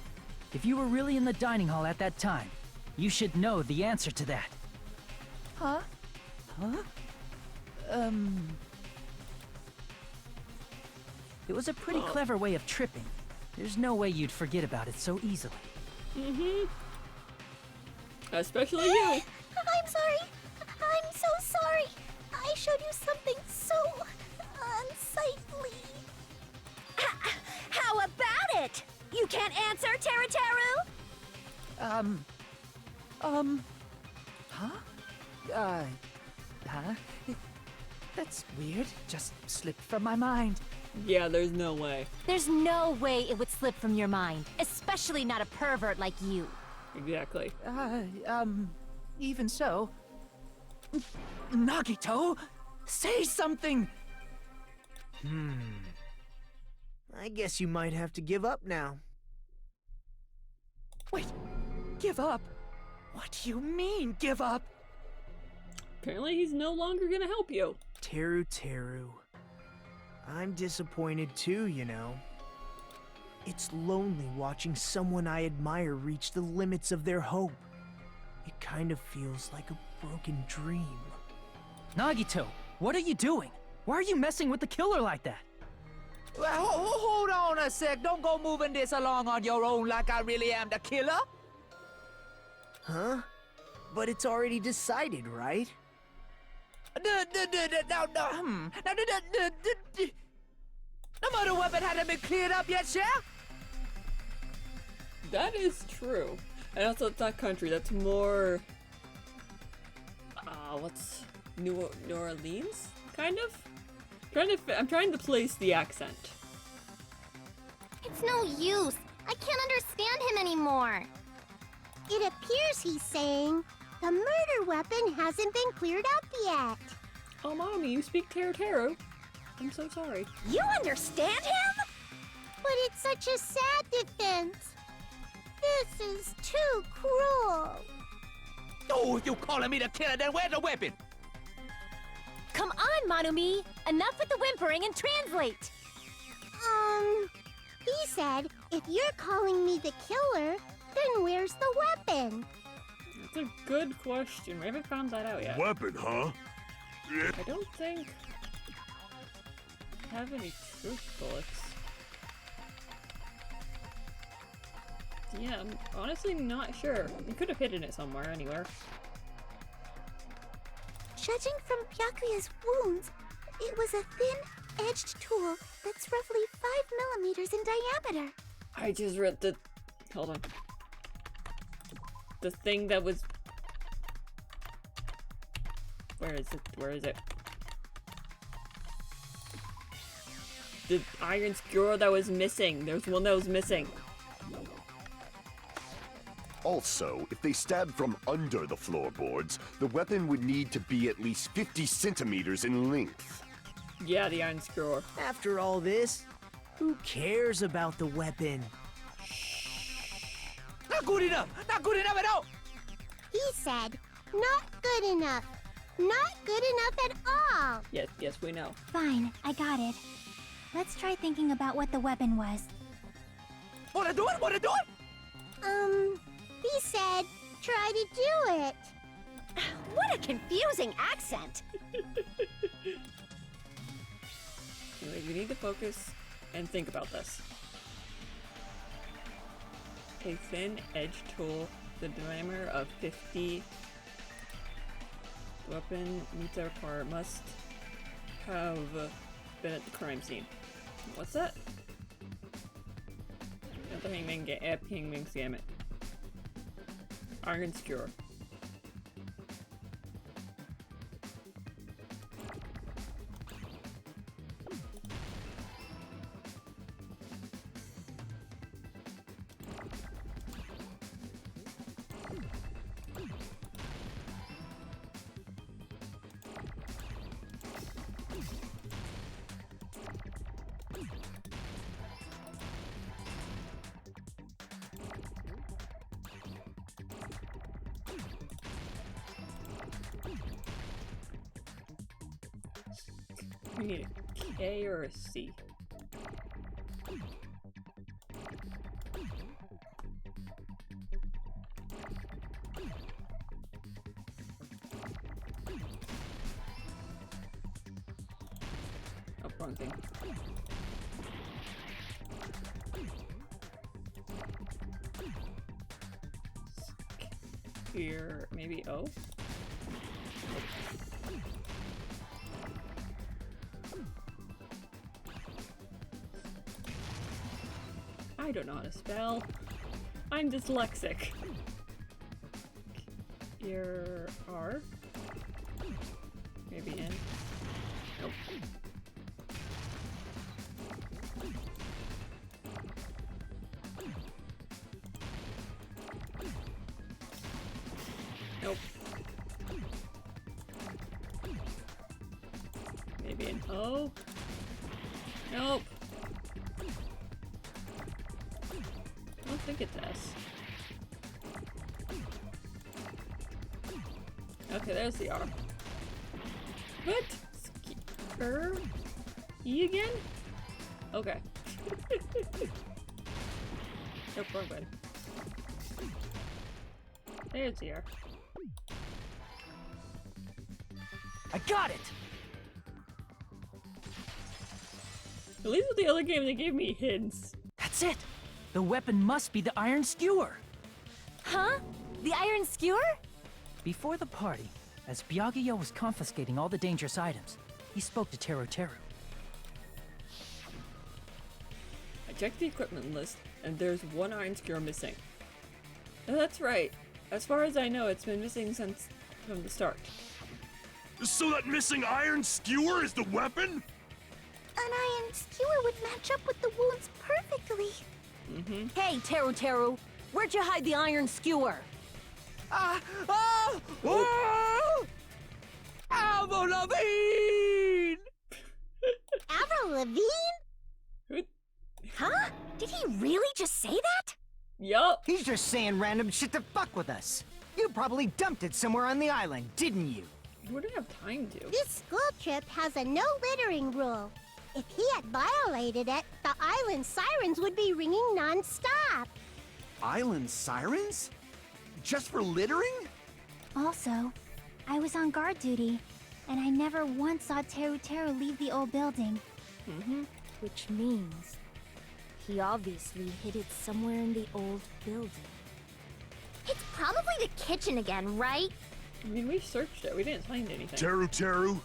if you were really in the dining hall at that time, you should know the answer to that. Huh? It was a pretty clever way of tripping. There's no way you'd forget about it so easily. Mm-hmm. Especially you. I'm sorry. I'm so sorry. I showed you something so unsightly. How about it? You can't answer, Teru? That's weird. Just slipped from my mind. Yeah, there's no way. There's no way it would slip from your mind, especially not a pervert like you. Exactly. Even so... Nagito, say something! I guess you might have to give up now. Wait, give up? What do you mean, give up? Apparently he's no longer gonna help you. Teru. I'm disappointed too, you know. It's lonely watching someone I admire reach the limits of their hope. It kind of feels like a broken dream. Nagito, what are you doing? Why are you messing with the killer like that? Well, hold on a sec. Don't go moving this along on your own like I really am the killer. Huh? But it's already decided, right? The murder weapon hadn't been cleared up yet, Chef? That is true. And also it's that country. That's more... what's... New Orleans? Kind of? I'm trying to place the accent. It's no use. I can't understand him anymore. It appears he's saying the murder weapon hasn't been cleared up yet. Oh, Mommy, you speak Teru. I'm so sorry. You understand him? But it's such a sad defense. This is too cruel. Oh, if you're calling me the killer, then where's the weapon? Come on, Manumi. Enough with the whimpering and translate. He said, if you're calling me the killer, then where's the weapon? That's a good question. We haven't found that out yet. Weapon, huh? I don't think I have any truth bullets. Yeah, I'm honestly not sure. We could have hidden it somewhere, anywhere. Judging from Byakuya's wounds, it was a thin-edged tool that's roughly 5 millimeters in diameter. I just read the... Hold on. The thing that was... Where is it? Where is it? The iron skewer that was missing. There's one that was missing. Also, if they stabbed from under the floorboards, the weapon would need to be at least 50 centimeters in length. Yeah, the iron skewer. After all this, who cares about the weapon? Not good enough! Not good enough at all! He said, not good enough. Not good enough at all. Yes, we know. Fine, I got it. Let's try thinking about what the weapon was. Wanna do it? Wanna do it? He said, try to do it. What a confusing accent. Anyway, we need to focus and think about this. A thin edge tool, the diameter of 50 weapon meets our part must have been at the crime scene. What's that? At the Hangman's Gambit. Iron Skewer. We need a K or a C. Oh, wrong thing. Here, maybe O? I don't know how to spell. I'm dyslexic. Here, R? Maybe N? Nope. Nope. Maybe an O? Nope. I don't think it's S. Okay, there's the R. What? E again? Okay. Nope, wrong button. There's the R. I got it! At least with the other game, they gave me hints. That's it! The weapon must be the iron skewer! Huh? The iron skewer? Before the party, as Byakuya was confiscating all the dangerous items, he spoke to Teru Teru. I checked the equipment list, and there's one iron skewer missing. And that's right. As far as I know, it's been missing since from the start. So that missing iron skewer is the weapon? An iron skewer would match up with the wounds perfectly. Mm-hmm. Hey, Teru Teru, where'd you hide the iron skewer? Avril Lavigne! Avril Lavigne? Huh? Did he really just say that? Yup. He's just saying random shit to fuck with us. You probably dumped it somewhere on the island, didn't you? You wouldn't have time to. This school trip has a no littering rule. If he had violated it, the island sirens would be ringing non-stop. Island sirens? Just for littering? Also, I was on guard duty, and I never once saw Teru Teru leave the old building. Mm-hmm. Which means he obviously hid it somewhere in the old building. It's probably the kitchen again, right? I mean, we searched it. We didn't find anything. Teru Teru,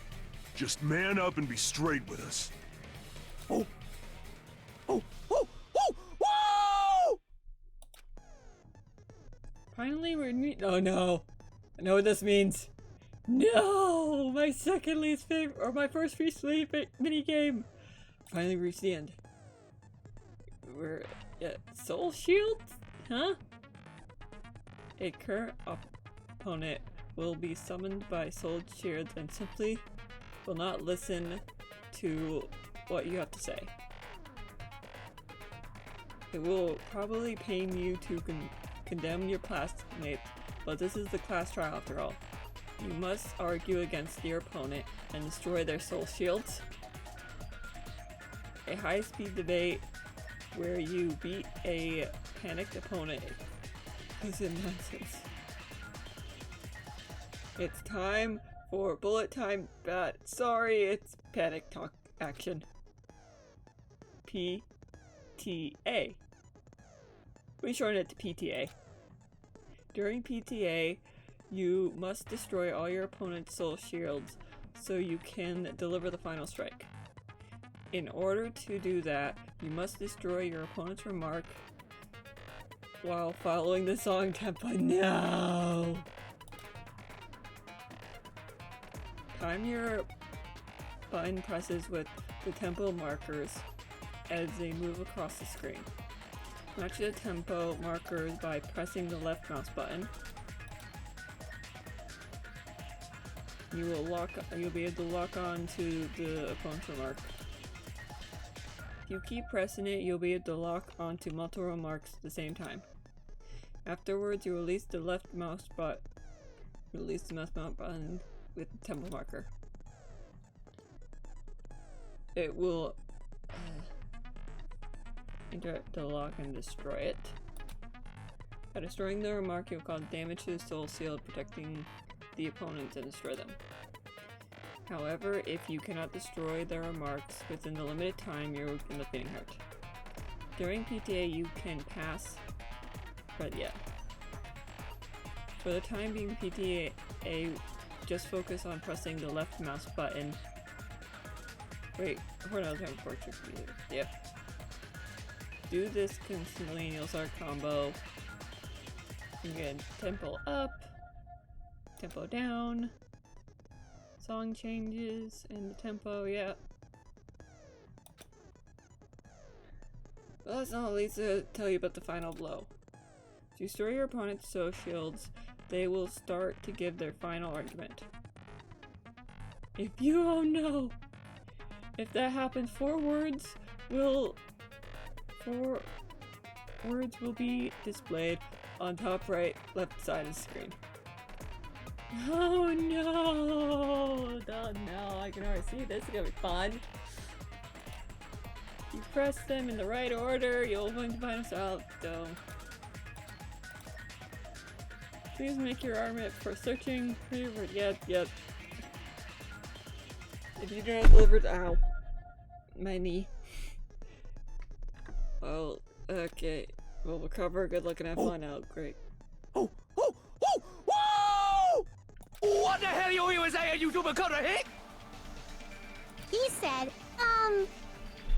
just man up and be straight with us. Oh! Whoa! Finally, we're oh no! I know what this means. No! My second least favorite, or my first least favorite minigame. Finally reached the end. We're at Soul Shield? Huh? A current opponent will be summoned by Soul Shields and simply will not listen to what you have to say. It will probably pain you to condemn your classmates, but this is the class trial after all. You must argue against your opponent and destroy their soul shields. A high-speed debate where you beat a panicked opponent is nonsense. It's time for bullet time bat. Sorry, it's panic talk action. PTA. We shorten it to PTA. During PTA, You must destroy all your opponent's soul shields so you can deliver the final strike. In order to do that, you must destroy your opponent's remark while following the song tempo. No! Time your button presses with the tempo markers as they move across the screen. Match the tempo markers by pressing the left mouse button. You'll be able to lock on to the opponent's remark. If you keep pressing it, you'll be able to lock onto multiple remarks at the same time. Afterwards, you release the left mouse button. Release the mouse button with the tempo marker. It will interrupt the lock and destroy it. By destroying the remark, you'll cause damage to the soul shield, protecting the opponents and destroy them. However, if you cannot destroy the remarks within the limited time, you're end up getting hurt. During PTA, you can pass, but yeah. For the time being, PTA, just focus on pressing the left mouse button. Wait, hold on, I was having portrait either. Yep. Do this constantly and you'll start combo. Again, tempo up, tempo down, song changes, and the tempo, yeah. Well, that's not least to tell you about the final blow. If you destroy your opponent's soul shields, they will start to give their final argument. Oh no! If that happens, four words will be displayed on top right left side of the screen. Oh no! No, I can already see this is gonna be fun. You press them in the right order, you'll win the final style. Please make your armament for searching. Yep. If you do not deliver, ow. My knee. Well, okay. We'll recover. Good luck and have fun out. Great. Whoa! What the hell you even saying, you super cutter hick? He said, oh,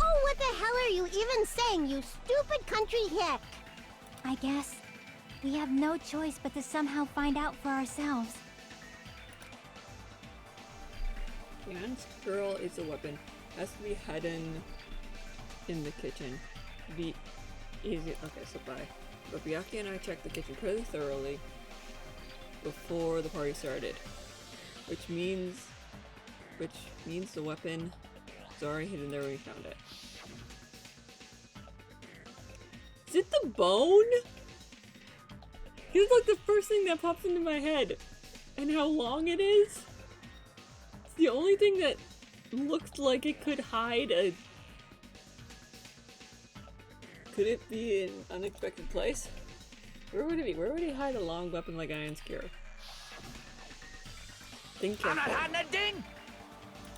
what the hell are you even saying, you stupid country hick? I guess we have no choice but to somehow find out for ourselves. Jan's girl is a weapon. Has to be hidden in the kitchen. Be easy. Okay, so bye. But Byakuya and I checked the kitchen pretty thoroughly before the party started, which means the weapon is already hidden there when we found it. Is it the bone? It's like the first thing that pops into my head, and how long it is. It's the only thing that looks like it could hide a. Could it be an unexpected place? Where would it be? Where would he hide a long weapon like Iron Skewer? Think I'm not hiding that ding!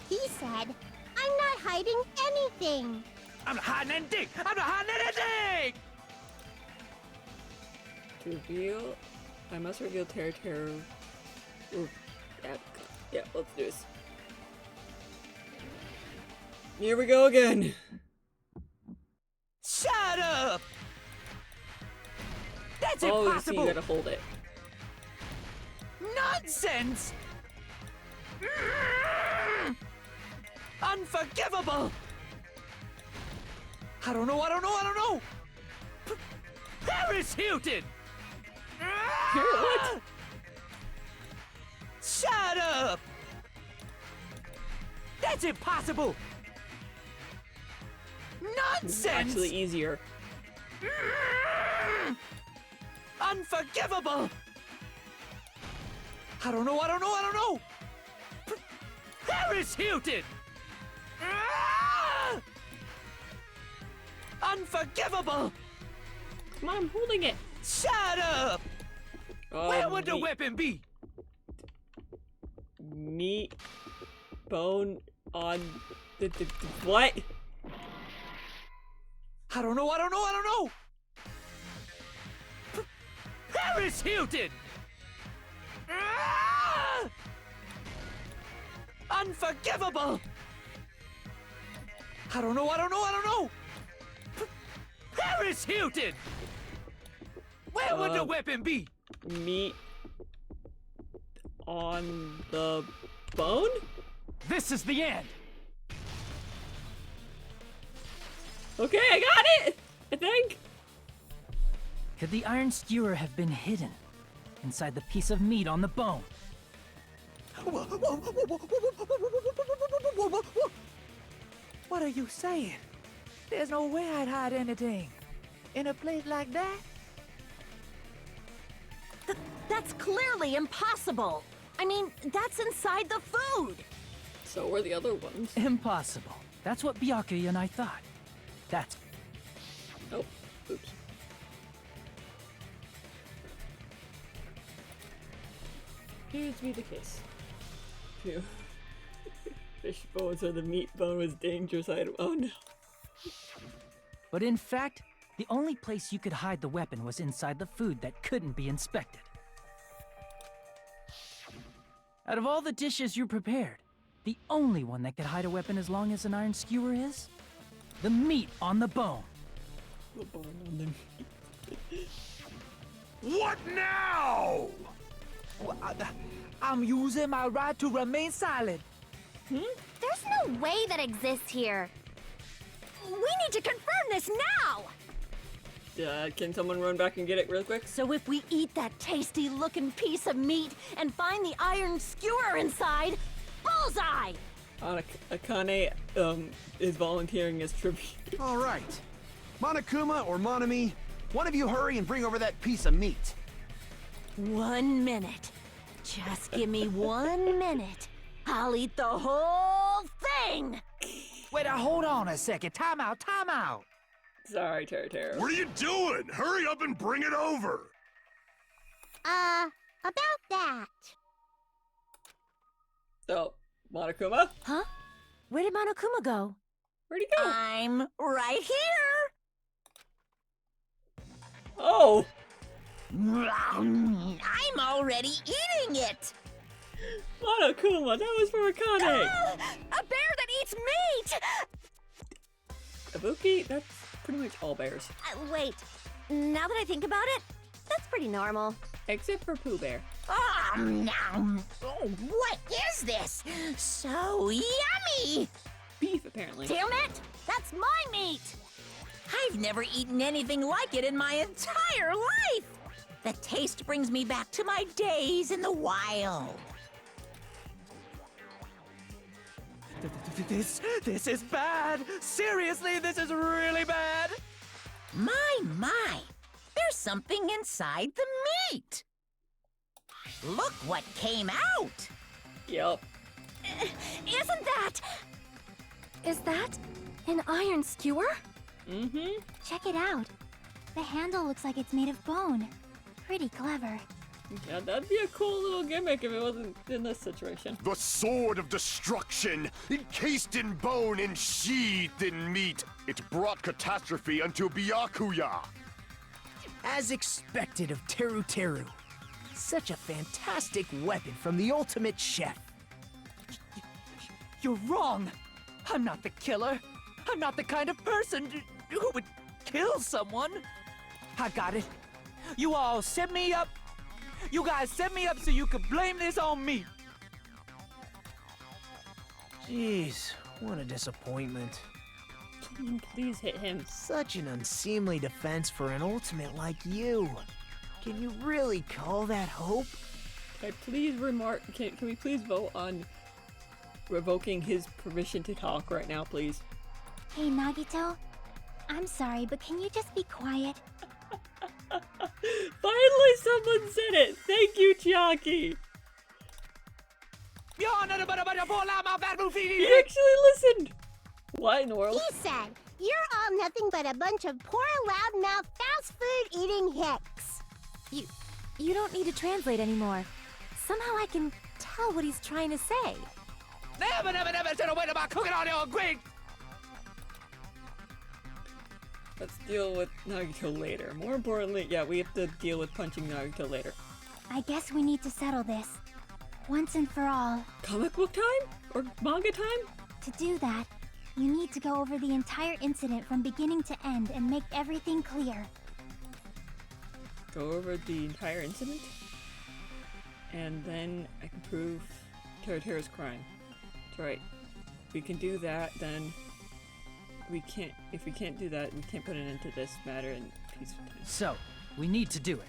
He said, I'm not hiding anything! I'm not hiding anything! I'm not hiding anything! To reveal, I must reveal Terror. Yeah, let's do this. Here we go again! Shut up! That's impossible! impossible! So you gotta hold it. Nonsense! Unforgivable! I don't know! Paris Hilton! What? Shut up! That's impossible! Nonsense! Actually easier. Unforgivable! I don't know! Paris Hilton! Unforgivable! Come on, I'm holding it! Shut up! Where would the weapon be? Meat bone on the what? I don't know! Paris Hilton! Unforgivable! I don't know! Harris Hilton! Where would the weapon be? Meat on the bone? This is the end! Okay, I got it! I think. Could the iron skewer have been hidden inside the piece of meat on the bone? What are you saying? There's no way I'd hide anything in a place like that. That's clearly impossible. I mean, that's inside the food. So were the other ones. Impossible. That's what Byakuya and I thought. That's... Oh, oops. Appears to be the case. Phew. Fish bone, so the meat bone was dangerous item. Oh no. But in fact, the only place you could hide the weapon was inside the food that couldn't be inspected. Out of all the dishes you prepared, the only one that could hide a weapon as long as an iron skewer is? The meat on the bone. The bone on the meat. What now? I'm using my right to remain silent. There's no way that exists here. We need to confirm this now! Can someone run back and get it real quick? So if we eat that tasty-looking piece of meat and find the iron skewer inside, bullseye! Akane is volunteering as tribute. All right. Monokuma or Monami, one of you hurry and bring over that piece of meat. 1 minute. Just give me 1 minute. I'll eat the whole thing! Wait, hold on a second. Time out. Sorry, Taro. What are you doing? Hurry up and bring it over! About that. So, Monokuma? Huh? Where did Monokuma go? Where'd he go? I'm right here! Oh! I'm already eating it! Monokuma, that was for Akane! Ah, a bear that eats meat! Ibuki? That's pretty much all bears. Wait, now that I think about it, that's pretty normal. Except for Pooh Bear. Nom. Oh, what is this? So yummy! Beef, apparently. Damn it! That's my meat! I've never eaten anything like it in my entire life! The taste brings me back to my days in the wild. This is bad. Seriously, this is really bad. My. There's something inside the meat. Look what came out. Yup. Isn't that... Is that an iron skewer? Mm-hmm. Check it out. The handle looks like it's made of bone. Pretty clever. Yeah, that'd be a cool little gimmick if it wasn't in this situation. The sword of destruction, encased in bone and sheathed in meat. It brought catastrophe unto Byakuya. As expected of Teru. Such a fantastic weapon from the ultimate chef. You're wrong. I'm not the killer. I'm not the kind of person who would kill someone. I got it. You all set me up. You guys set me up so you could blame this on me. Jeez, what a disappointment. Can you please hit him? Such an unseemly defense for an ultimate like you. Can you really call that hope? Can we please vote on revoking his permission to talk right now, please? Hey, Nagito. I'm sorry, but can you just be quiet? Finally someone said it! Thank you, Chiaki! He actually listened! What in the world? He said, "You're all nothing but a bunch of poor, loudmouth, fast food eating hicks." You don't need to translate anymore. Somehow I can tell what he's trying to say. Never said a word about cooking on your grate. Let's deal with Nagito later. More importantly, yeah, we have to deal with punching Nagito later. I guess we need to settle this. once and for all. Comic book time? Or manga time? To do that, you need to go over the entire incident from beginning to end and make everything clear. Go over the entire incident? And then I can prove Teru's crime. That's right. If we can do that, then we can't. If we can't do that, we can't put an end to this matter in peaceful time. So, we need to do it.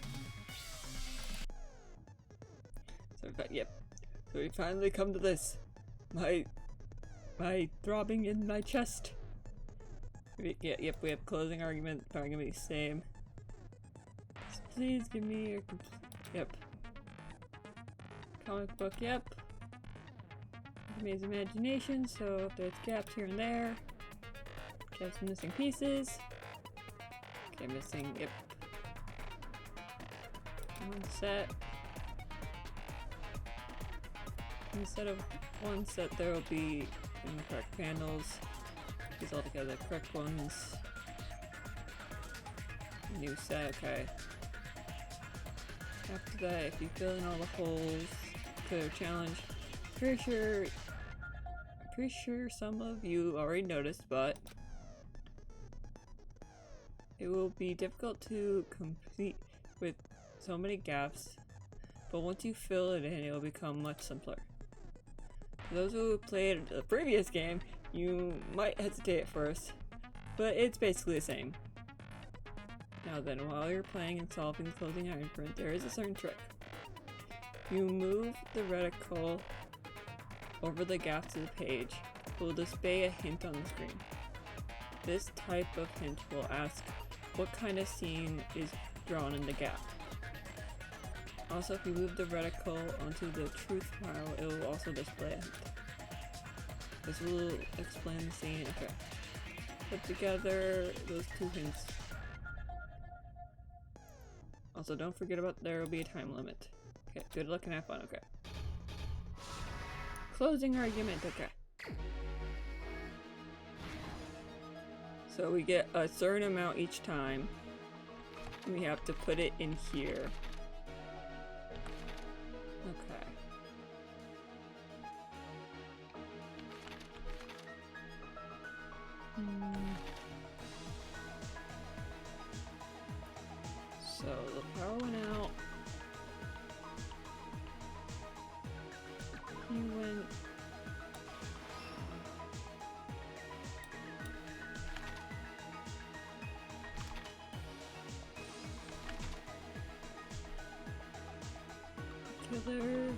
Yep. So we finally come to this. My throbbing in my chest. Yep, we have closing argument. Probably gonna be the same. So please give me your yep. Comic book, yep. Give me his imagination, so if there's gaps here and there. Gaps missing pieces. Okay, missing, yep. One set. Instead of one set, there will be in the correct panels. These all together, correct ones. New set, okay. After that, if you fill in all the holes, clear challenge. Pretty sure some of you already noticed, but it will be difficult to complete with so many gaps. But once you fill it in, it will become much simpler. For those who played the previous game, you might hesitate at first, but it's basically the same. Now then, while you're playing and solving the closing iron print, there is a certain trick. You move the reticle over the gaps of the page. It will display a hint on the screen. This type of hint will ask what kind of scene is drawn in the gap. Also, if you move the reticle onto the truth file, it will also display a hint. This will explain the scene. Okay. Put together those two hints. Also, don't forget about there will be a time limit. Okay, good luck and have fun. Okay. Closing argument. Okay. So we get a certain amount each time. And we have to put it in here. Okay. So the power went out. He went. Killer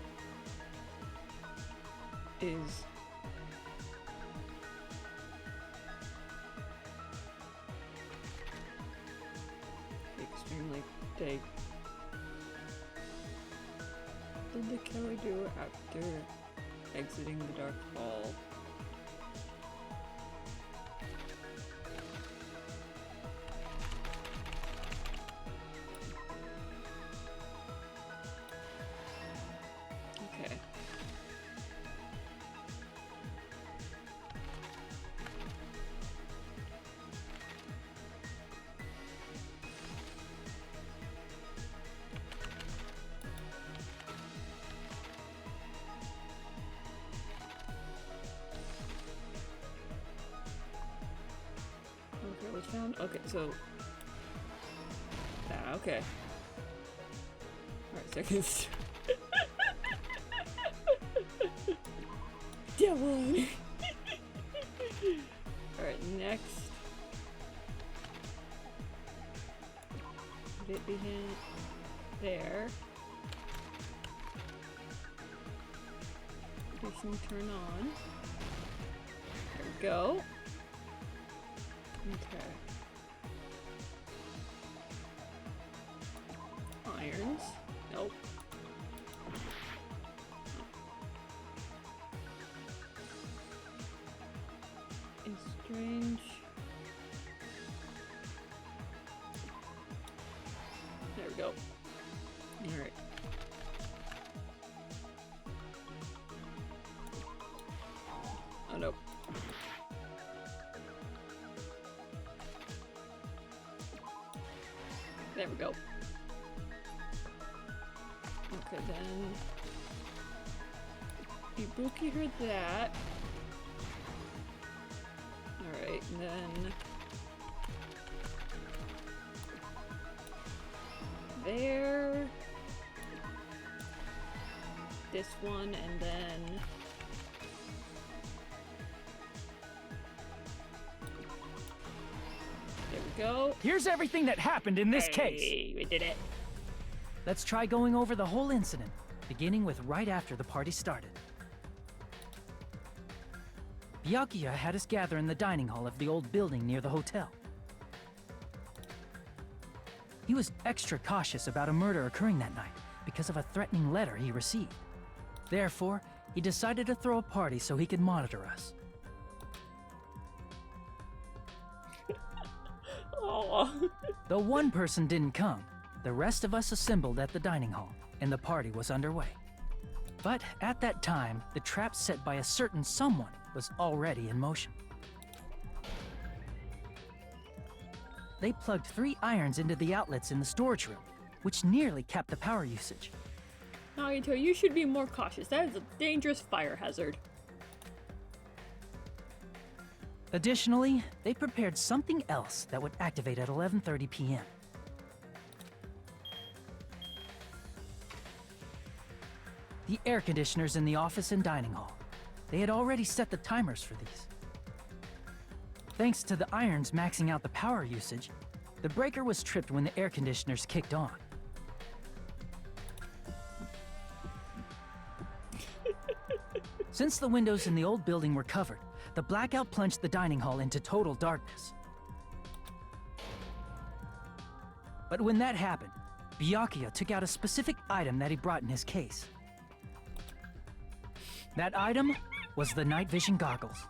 is extremely big. What did the killer do after exiting the dark hall? Okay. Okay, was found. Okay, so. Ah, okay. Alright, seconds. That one! Alright, next. Put it behind there. Station turn on. There we go. Okay. Irons. Nope. And strange. There we go. Alright. Oh no. There we go. Okay, then Ibuki heard that. Alright, and then... there... this one, and then... there we go. Here's everything that happened in this case. We did it. Let's try going over the whole incident, beginning with right after the party started. Byakuya had us gather in the dining hall of the old building near the hotel. He was extra cautious about a murder occurring that night because of a threatening letter he received. Therefore, he decided to throw a party so he could monitor us. Though one person didn't come, the rest of us assembled at the dining hall, and the party was underway. But at that time, the trap set by a certain someone was already in motion. They plugged 3 irons into the outlets in the storage room, which nearly capped the power usage. Nagito, you should be more cautious. That is a dangerous fire hazard. Additionally, they prepared something else that would activate at 11:30 p.m. The air conditioners in the office and dining hall. They had already set the timers for these. Thanks to the irons maxing out the power usage, the breaker was tripped when the air conditioners kicked on. Since the windows in the old building were covered, the blackout plunged the dining hall into total darkness. But when that happened, Byakuya took out a specific item that he brought in his case. That item was the night vision goggles.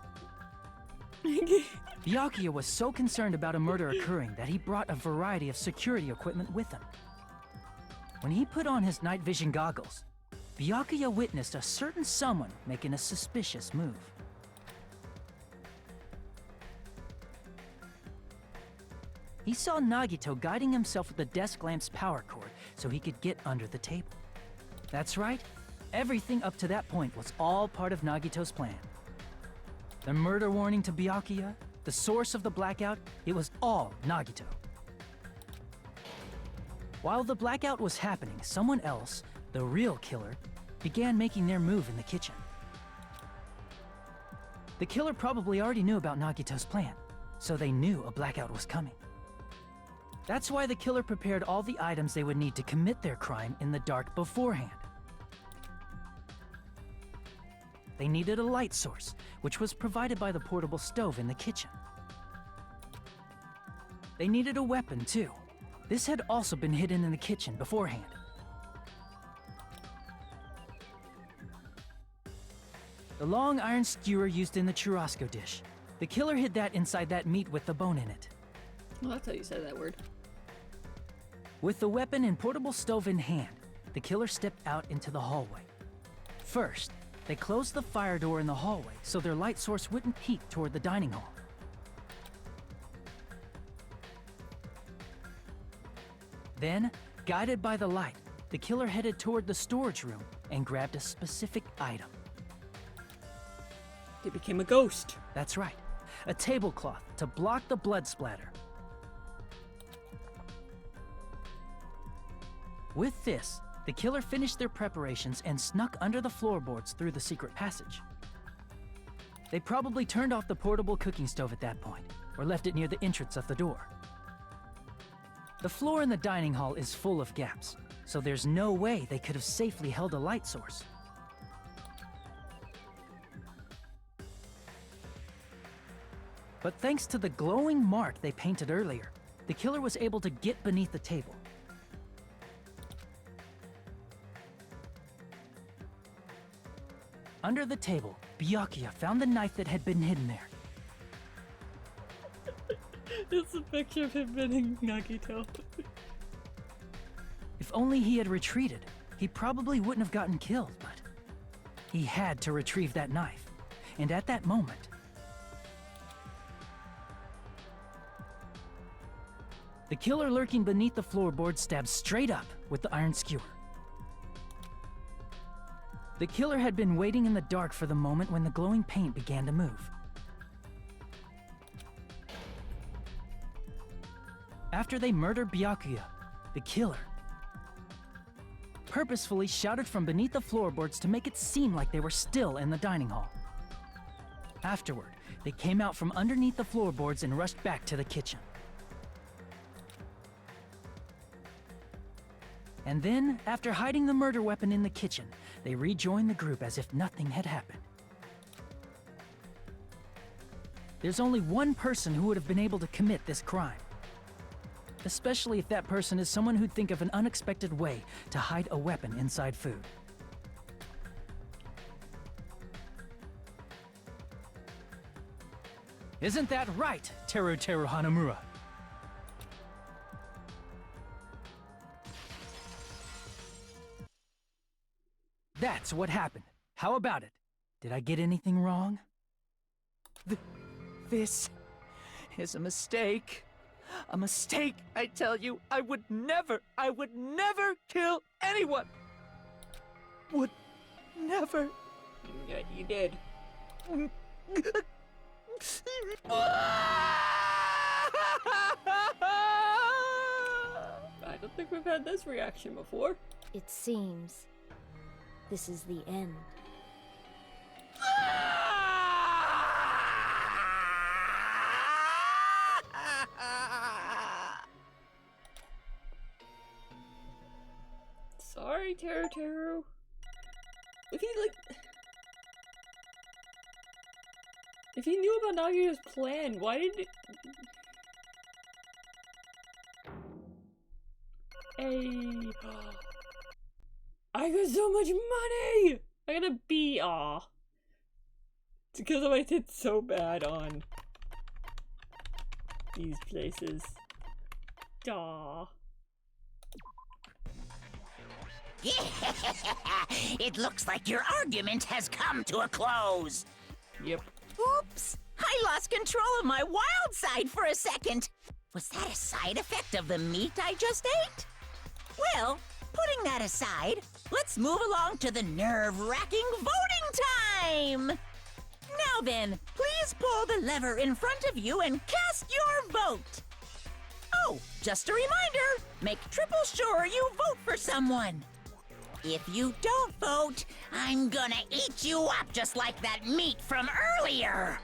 Byakuya was so concerned about a murder occurring that he brought a variety of security equipment with him. When he put on his night vision goggles, Byakuya witnessed a certain someone making a suspicious move. He saw Nagito guiding himself with the desk lamp's power cord so he could get under the table. That's right, everything up to that point was all part of Nagito's plan. The murder warning to Byakuya, the source of the blackout, it was all Nagito. While the blackout was happening, someone else, the real killer, began making their move in the kitchen. The killer probably already knew about Nagito's plan, so they knew a blackout was coming. That's why the killer prepared all the items they would need to commit their crime in the dark beforehand. They needed a light source, which was provided by the portable stove in the kitchen. They needed a weapon, too. This had also been hidden in the kitchen beforehand. The long iron skewer used in the churrasco dish. The killer hid that inside that meat with the bone in it. Well, that's how you said that word. With the weapon and portable stove in hand, the killer stepped out into the hallway. First, they closed the fire door in the hallway so their light source wouldn't peek toward the dining hall. Then, guided by the light, the killer headed toward the storage room and grabbed a specific item. They became a ghost. That's right, a tablecloth to block the blood splatter. With this, the killer finished their preparations and snuck under the floorboards through the secret passage. They probably turned off the portable cooking stove at that point, or left it near the entrance of the door. The floor in the dining hall is full of gaps, so there's no way they could have safely held a light source. But thanks to the glowing mark they painted earlier, the killer was able to get beneath the table. Under the table, Byakuya found the knife that had been hidden there. It's a picture of him being Nagito. If only he had retreated, he probably wouldn't have gotten killed, but he had to retrieve that knife. And at that moment, the killer lurking beneath the floorboard stabbed straight up with the iron skewer. The killer had been waiting in the dark for the moment when the glowing paint began to move. After they murdered Byakuya, the killer purposefully shouted from beneath the floorboards to make it seem like they were still in the dining hall. Afterward, they came out from underneath the floorboards and rushed back to the kitchen. And then, after hiding the murder weapon in the kitchen, they rejoined the group as if nothing had happened. There's only one person who would have been able to commit this crime. Especially if that person is someone who'd think of an unexpected way to hide a weapon inside food. Isn't that right, Teru Hanamura? That's what happened. How about it? Did I get anything wrong? This is a mistake. A mistake, I tell you. I would never kill anyone. Would never. Yeah, you did. I don't think we've had this reaction before. It seems this is the end. Sorry, Teru. If he knew about Nagito's plan, why did it... Hey... I got so much money! I got a B, aw. It's because I did so bad on these places. Aw. It looks like your argument has come to a close. Yep. Oops! I lost control of my wild side for a second. Was that a side effect of the meat I just ate? Well, putting that aside, let's move along to the nerve-wracking voting time! Now then, please pull the lever in front of you and cast your vote. Oh, just a reminder, make triple sure you vote for someone. If you don't vote, I'm gonna eat you up just like that meat from earlier!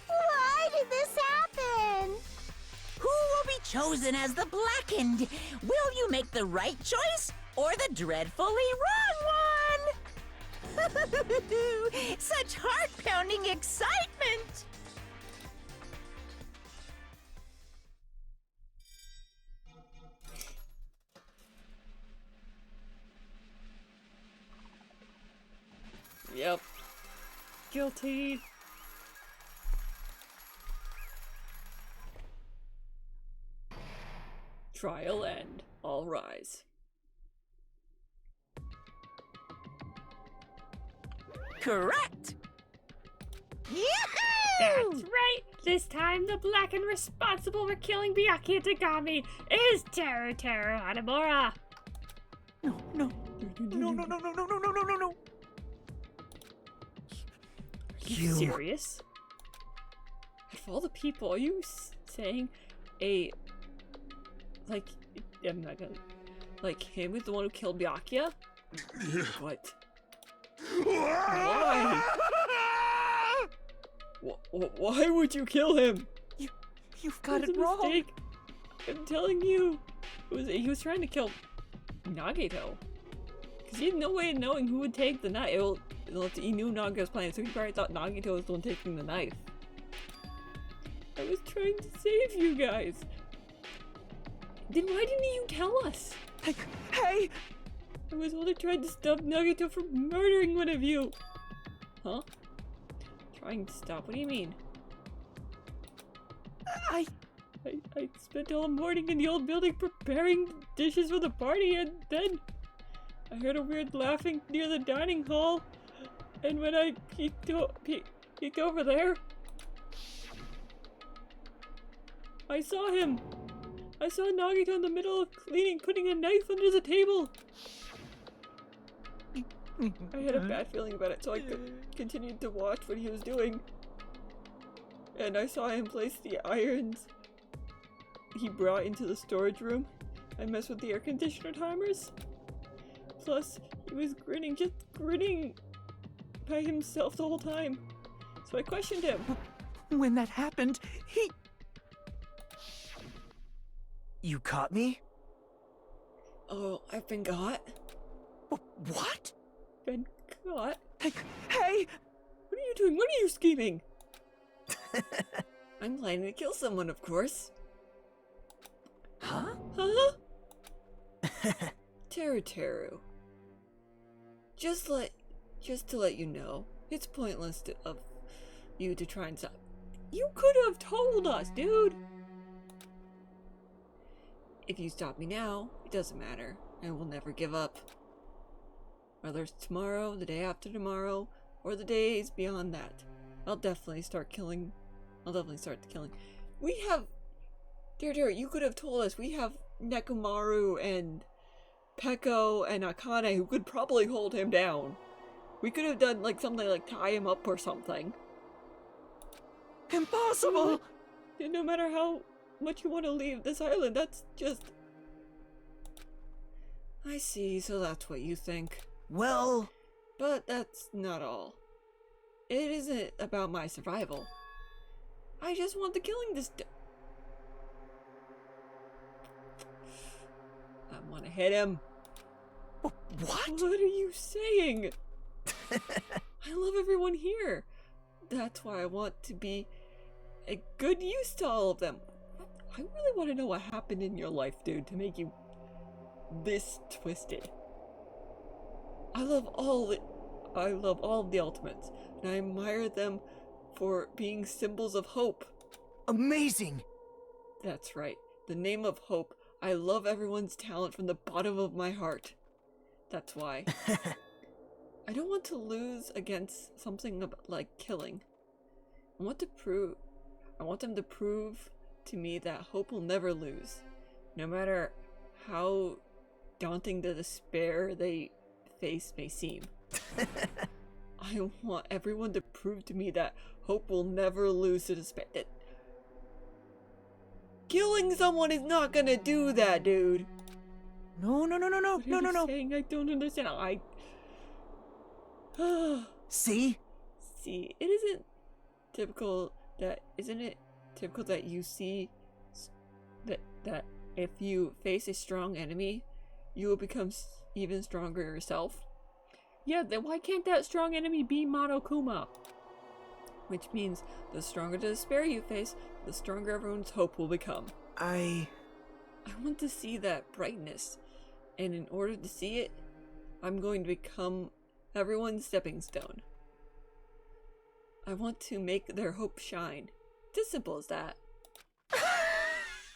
Why did this happen? Who will be chosen as the blackened? Will you make the right choice or the dreadfully wrong one? Such heart-pounding excitement! Yep. Guilty. Trial end. All rise. Correct! Yahoo! That's right! This time the black and responsible for killing Byakuya Tagami is Teru Hanamura! No. Are you serious? Out of all the people, are you saying I'm not gonna, him was the one who killed Byakuya? What? Why? Why would you kill him? You've got it wrong. Mistake. I'm telling you. He was trying to kill Nagito. Because he had no way of knowing who would take the knife. He knew Nagito's plan, so he probably thought Nagito was the one taking the knife. I was trying to save you guys. Then why didn't you tell us? Hey! I was only trying to stop Nagito from murdering one of you. Huh? Trying to stop? What do you mean? I spent all morning in the old building preparing dishes for the party, and then I heard a weird laughing near the dining hall. And when I peeked over there, I saw him. I saw Nagito in the middle of cleaning, putting a knife under the table. I had a bad feeling about it, so I continued to watch what he was doing. And I saw him place the irons he brought into the storage room and mess with the air conditioner timers. Plus, he was grinning, just grinning by himself the whole time. So I questioned him. When that happened, he... You caught me? Oh, I've been got. What? Been caught? Hey! What are you doing? What are you scheming? I'm planning to kill someone, of course. Huh? Huh? Teru. Just to let you know, it's pointless of you to try and stop. You could have told us, dude! If you stop me now, it doesn't matter. I will never give up. Whether it's tomorrow, the day after tomorrow, or the days beyond that, I'll definitely start the killing. We have... Dear, you could have told us. We have Nekomaru and Peko and Akane who could probably hold him down. We could have done like something like tie him up or something. Impossible! No matter how much you want to leave this island, that's just... I see, so that's what you think. Well... But that's not all. It isn't about my survival. I just want the killing this... I want to hit him. What? What are you saying? I love everyone here. That's why I want to be a good use to all of them. I really want to know what happened in your life, dude, to make you this twisted. I love all of the Ultimates, and I admire them for being symbols of hope. Amazing! That's right. The name of hope. I love everyone's talent from the bottom of my heart. That's why. I don't want to lose against something like killing. I want them to prove to me that hope will never lose. No matter how daunting the despair they face may seem. I want everyone to prove to me that hope will never lose to despair. Killing someone is not gonna do that, dude. No. What are you saying? I don't understand. See? See, isn't it typical that you see that if you face a strong enemy, you will become even stronger yourself? Yeah, then why can't that strong enemy be Monokuma? Which means the stronger the despair you face, the stronger everyone's hope will become. I want to see that brightness, and in order to see it, I'm going to become everyone's stepping stone. I want to make their hope shine. It's as simple as that.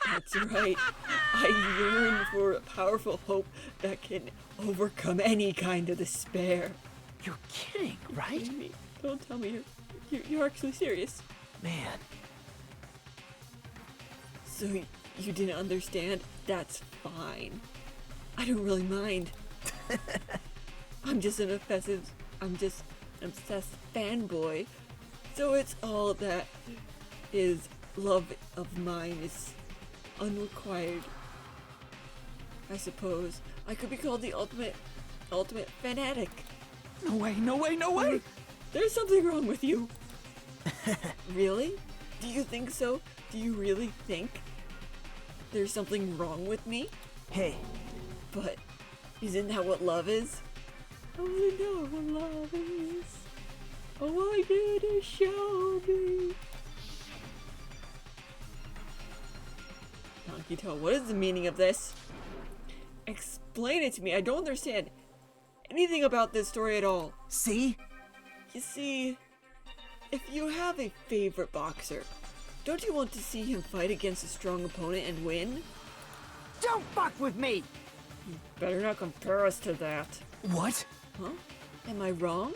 That's right. I yearn for a powerful hope that can overcome any kind of despair. You're kidding, right? Kidding me. Don't tell me you're actually serious. Man. So you didn't understand? That's fine. I don't really mind. I'm just an obsessed fanboy. So it's all that is love of mine is unrequired. I suppose I could be called the ultimate fanatic. No way! There's something wrong with you. Really? Do you think so? Do you really think there's something wrong with me? Hey. But isn't that what love is? I wanna know what love is. I want you to show me. Nagito, what is the meaning of this? Explain it to me. I don't understand anything about this story at all. See? You see, if you have a favorite boxer, don't you want to see him fight against a strong opponent and win? Don't fuck with me! You better not compare us to that. What? Huh? Am I wrong?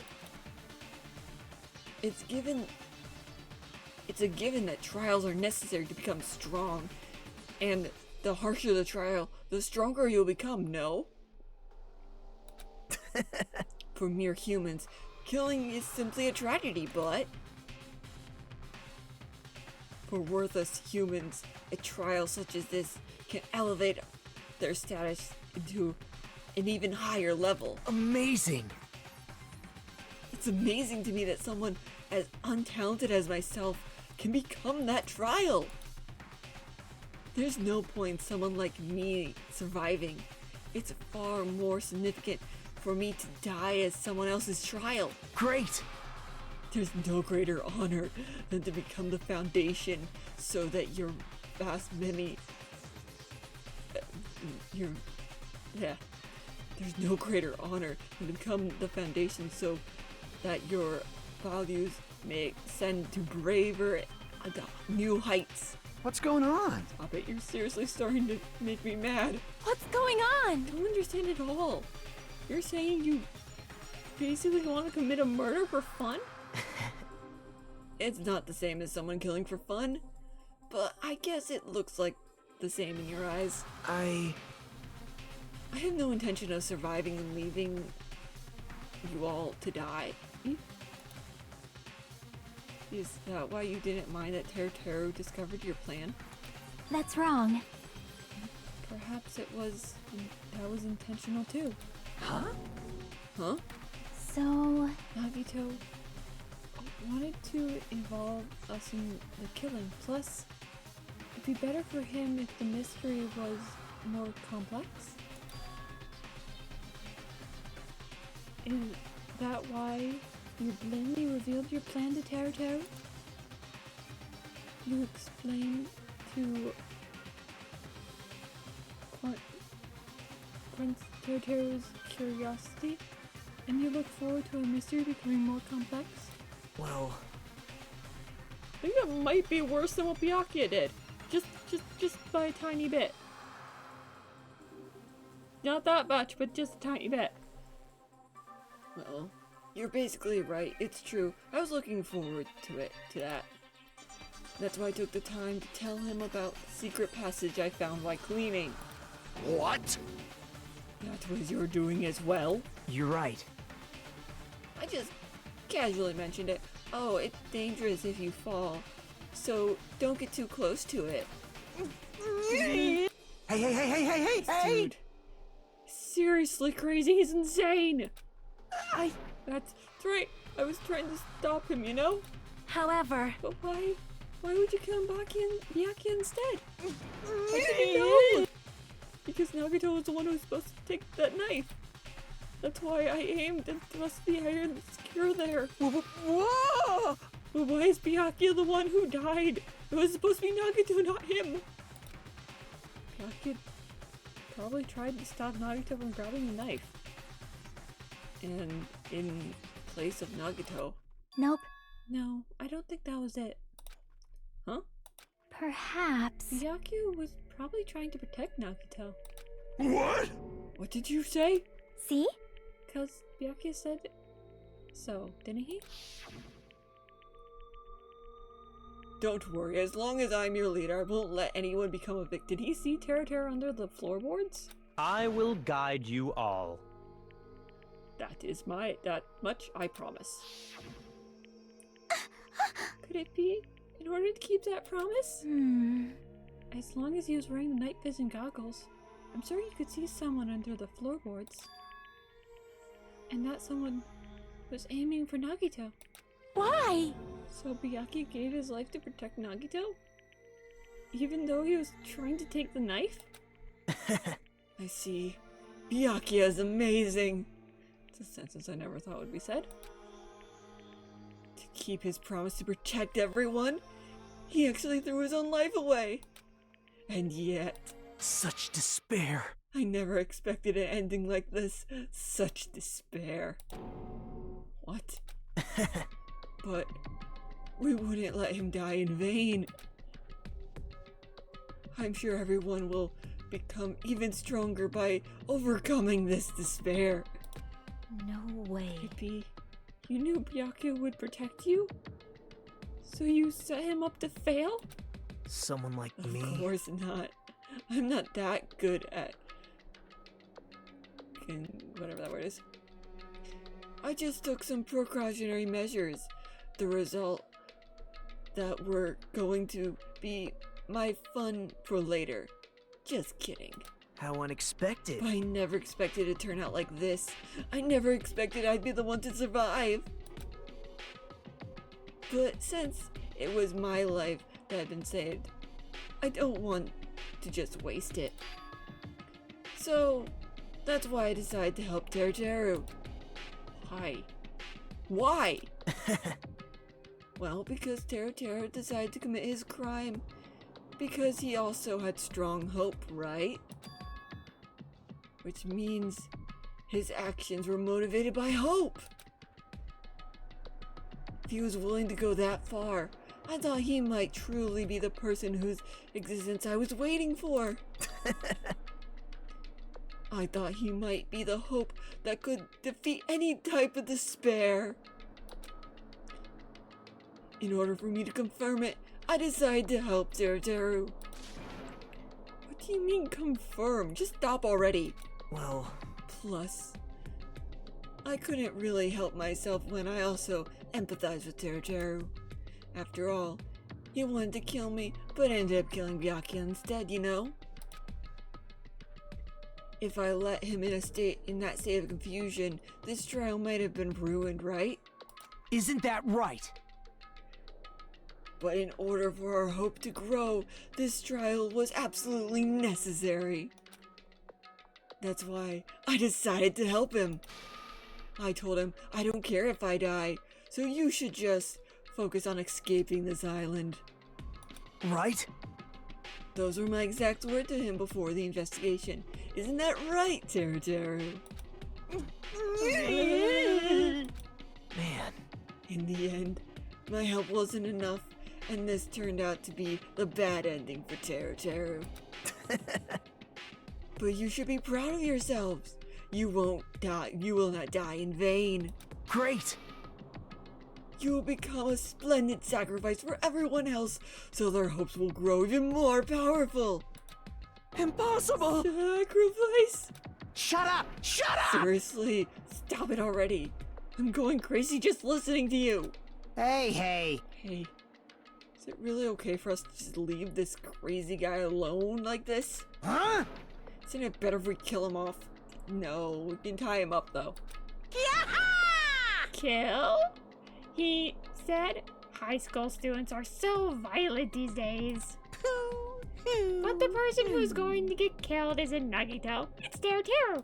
It's a given that trials are necessary to become strong. And the harsher the trial, the stronger you'll become, no? for mere humans, killing is simply a tragedy, but for worthless humans, a trial such as this can elevate their status into an even higher level. Amazing! It's amazing to me that someone as untalented as myself can become that trial. There's no point in someone like me surviving. It's far more significant for me to die as someone else's trial. Great! There's no greater honor than to become the foundation so that your vast many... There's no greater honor than to become the foundation so that your values may ascend to braver, new heights. What's going on? Stop it, you're seriously starting to make me mad. What's going on? I don't understand at all. You're saying you basically want to commit a murder for fun? It's not the same as someone killing for fun, but I guess it looks like the same in your eyes. I have no intention of surviving and leaving you all to die. Is that why you didn't mind that Teru discovered your plan? That's wrong. Perhaps that was intentional too. Huh? Huh? So... Nagito wanted to involve us in the killing. Plus, it'd be better for him if the mystery was more complex. Is that why you blatantly revealed your plan to Teru? You explained to Prince Teru's curiosity, and you look forward to a mystery becoming more complex? Well, I think that might be worse than what Byakuya did. Just by a tiny bit. Not that much, but just a tiny bit. Well, you're basically right. It's true. I was looking forward to that. That's why I took the time to tell him about the secret passage I found while cleaning. What? That was your doing as well? You're right. I just casually mentioned it. Oh, it's dangerous if you fall, so don't get too close to it. Hey! Dude. Seriously crazy, he's insane! That's right, I was trying to stop him, you know? However... But why would you kill Byakuya instead? I didn't know! Because Nagito was the one who was supposed to take that knife. That's why I aimed and thrust the iron skewer there. Whoa! But why is Byakuya the one who died? It was supposed to be Nagito, not him. Byakuya probably tried to stop Nagito from grabbing the knife. And in place of Nagito. Nope. No, I don't think that was it. Huh? Perhaps. Byakuya was probably trying to protect Nagito. What? What did you say? See? Because Byakuya said so, didn't he? Don't worry, as long as I'm your leader, I won't let anyone become a victim. Did he see Teru under the floorboards? I will guide you all. That much I promise. Could it be in order to keep that promise? As long as he was wearing the night vision goggles, I'm sure you could see someone under the floorboards. And that someone was aiming for Nagito. Why? So Byakuya gave his life to protect Nagito? Even though he was trying to take the knife? I see. Byakuya is amazing! It's a sentence I never thought would be said. To keep his promise to protect everyone, he actually threw his own life away. And yet... Such despair. I never expected an ending like this. Such despair. What? But we wouldn't let him die in vain. I'm sure everyone will become even stronger by overcoming this despair. No way. Pippi, you knew Byakuya would protect you? So you set him up to fail? Someone like me? Of course not. I'm not that good at... whatever that word is. I just took some precautionary measures. The result that were going to be my fun for later. Just kidding. How unexpected. I never expected it to turn out like this. I never expected I'd be the one to survive. But since it was my life that had been saved, I don't want to just waste it. So, that's why I decided to help Teru. Why? Well, because Teru decided to commit his crime. Because he also had strong hope, right? Which means his actions were motivated by hope. If he was willing to go that far, I thought he might truly be the person whose existence I was waiting for. I thought he might be the hope that could defeat any type of despair. In order for me to confirm it, I decided to help Teru. What do you mean confirm? Just stop already. Well... Plus, I couldn't really help myself when I also empathized with Teru. After all, he wanted to kill me, but ended up killing Byakuya instead, you know? If I let him in that state of confusion, this trial might have been ruined, right? Isn't that right? But in order for our hope to grow, this trial was absolutely necessary. That's why I decided to help him. I told him, I don't care if I die, so you should just focus on escaping this island. Right? Those were my exact words to him before the investigation. Isn't that right, Teru? Man. In the end, my help wasn't enough, and this turned out to be the bad ending for Teru. But you should be proud of yourselves. You won't die. You will not die in vain. Great! You will become a splendid sacrifice for everyone else, so their hopes will grow even more powerful. Impossible! Sacrifice? Shut up! Shut up! Seriously, stop it already. I'm going crazy just listening to you. Hey. Hey, is it really okay for us to just leave this crazy guy alone like this? Huh? Isn't it better if we kill him off? No, we can tie him up though. Kill? He said high school students are so violent these days. But the person who's going to get killed isn't Nagito. It's Teru.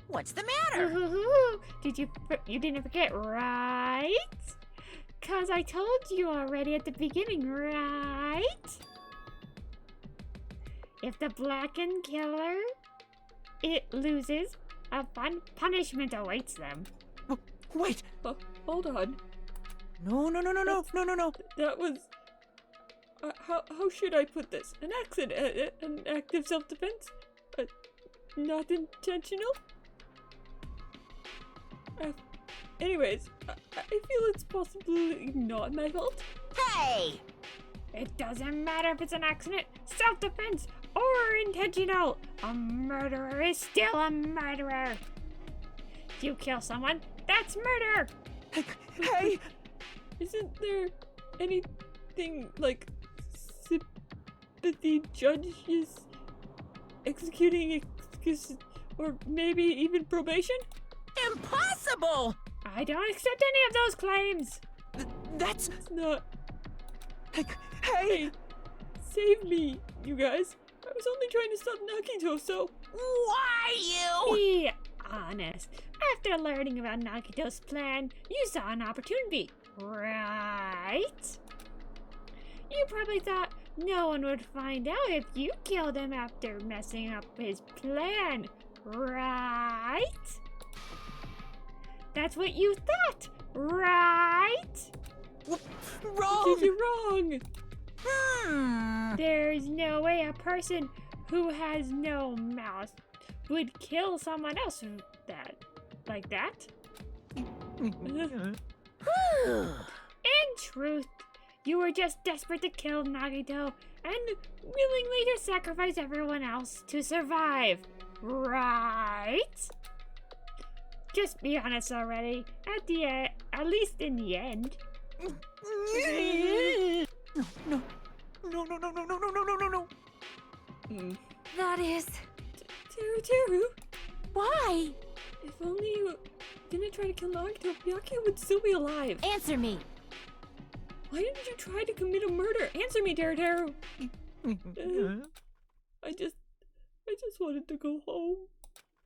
What's the matter? You didn't forget, right? 'Cause I told you already at the beginning, right? If the blackened killer, it loses, a fun punishment awaits them. Wait! Hold on. No. That was... how should I put this? An accident, an act of self-defense? Not intentional? Anyways, I feel it's possibly not my fault. Hey! It doesn't matter if it's an accident, self-defense, or intentional. A murderer is still a murderer. If you kill someone, that's murder. Hey! Isn't there anything like sympathy judges executing excuses, or maybe even probation? Impossible! I don't accept any of those claims. That's not... Hey! Save me, you guys. I was only trying to stop Nagito, so... Why you? Be honest. After learning about Nagito's plan, you saw an opportunity, right? You probably thought no one would find out if you killed him after messing up his plan, right? That's what you thought, right? Wrong! You're wrong! There's no way a person who has no mouth would kill someone else like that. In truth, you were just desperate to kill Nagito and willingly to sacrifice everyone else to survive, right? Just be honest already. At least in the end. No. That is... Teru. Why? If only you didn't try to kill Nagito, Byakuya would still be alive. Answer me. Why didn't you try to commit a murder? Answer me, Teru. I just wanted to go home.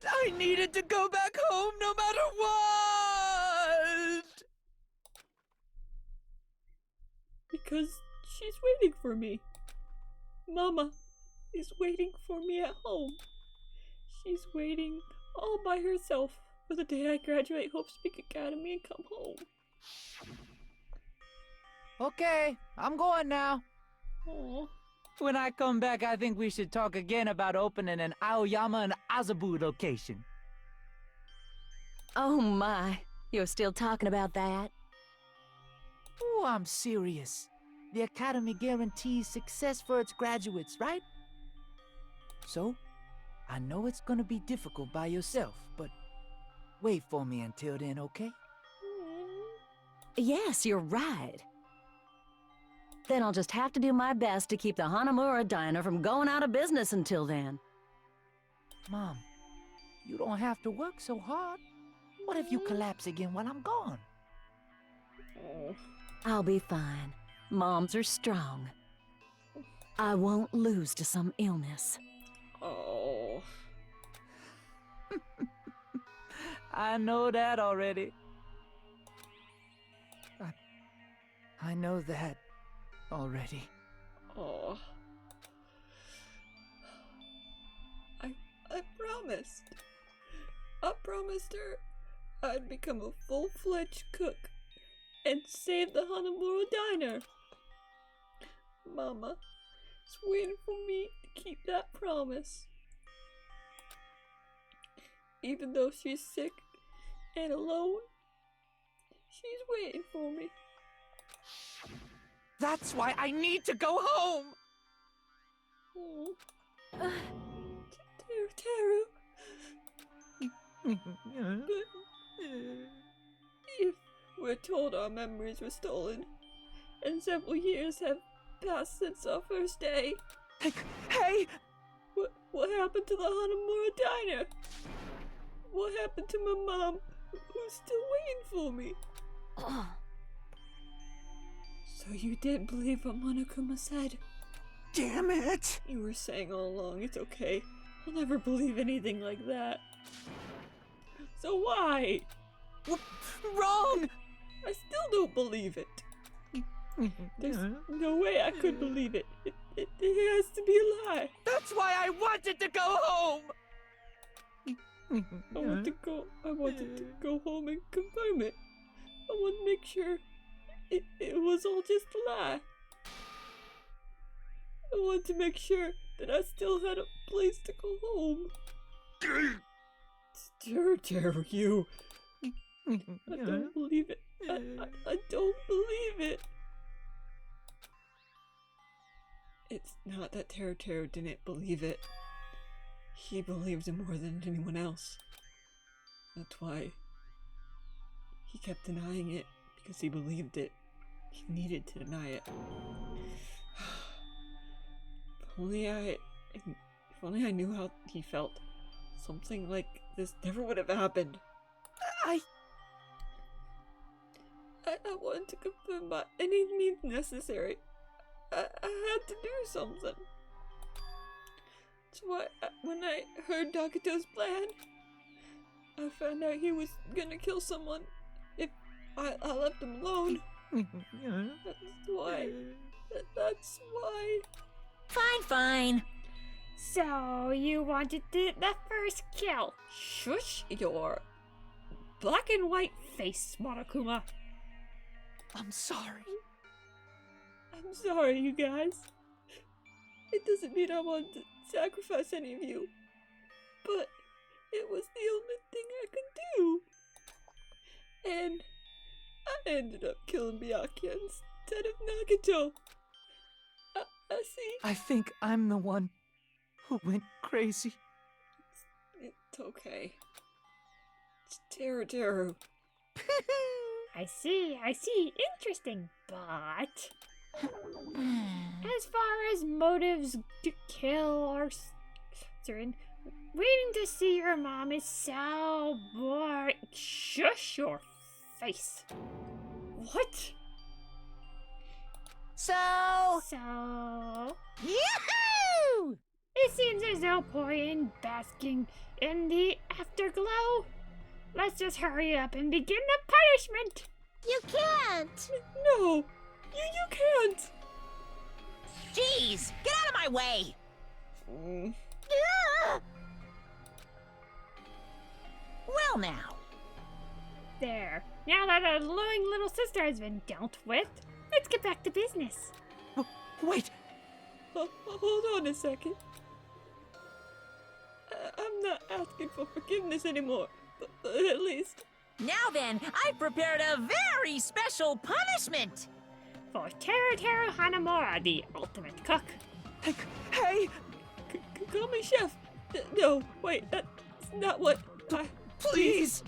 I needed to go back home no matter what! Because she's waiting for me. Mama is waiting for me at home. She's waiting all by herself for the day I graduate Hope Speak Academy and come home. Okay, I'm going now. Aww. When I come back, I think we should talk again about opening an Aoyama and Azabu location. Oh my, you're still talking about that? Oh, I'm serious. The Academy guarantees success for its graduates, right? So, I know it's gonna be difficult by yourself, but wait for me until then, okay? Yes, you're right. Then I'll just have to do my best to keep the Hanamura Diner from going out of business until then. Mom, you don't have to work so hard. What if you collapse again while I'm gone? I'll be fine. Moms are strong. I won't lose to some illness. Oh. I know that already. I know that already. Oh. I promised. I promised her I'd become a full-fledged cook and save the Hanamura Diner. Mama is waiting for me to keep that promise. Even though she's sick and alone, she's waiting for me. That's why I need to go home! Oh. Teru. But if we're told our memories were stolen, and several years have passed since our first day. Hey! What happened to the Hanamura Diner? What happened to my mom, who's still waiting for me? So you didn't believe what Monokuma said? Damn it! You were saying all along, it's okay. I'll never believe anything like that. So why? Wrong! I still don't believe it. There's no way I could believe it. It has to be a lie. That's why I wanted to go home! I wanted to go home and confirm it. I wanted to make sure it was all just a lie. I wanted to make sure that I still had a place to go home. Teru, you. I don't believe it. I don't believe it. It's not that Teru didn't believe it. He believed it more than anyone else. That's why he kept denying it, because he believed it. He needed to deny it. If only I knew how he felt. Something like this never would have happened. I wanted to confirm by any means necessary. I had to do something. That's why when I heard Nagito's plan, I found out he was gonna kill someone if I left him alone. That's why. Fine. So you wanted the first kill. Shush your black and white face, Monokuma. I'm sorry. I'm sorry, you guys. It doesn't mean I wanted to sacrifice any of you, but it was the only thing I could do. And I ended up killing Byakuya instead of Nagito. I see. I think I'm the one who went crazy. It's okay. Teru. I see. Interesting, but... as far as motives to kill are certain, waiting to see your mom is so boring. Shush your face. What? So... Yahoo! It seems there's no point in basking in the afterglow. Let's just hurry up and begin the punishment. You can't. No, you can't. Jeez, get out of my way! Well now. There. Now that our annoying little sister has been dealt with, let's get back to business. Wait! Hold on a second. I'm not asking for forgiveness anymore, but at least... Now then, I've prepared a very special punishment! For Teru Hanamura, the ultimate cook. Hey! Call me chef. No, wait, that's not what I... Please!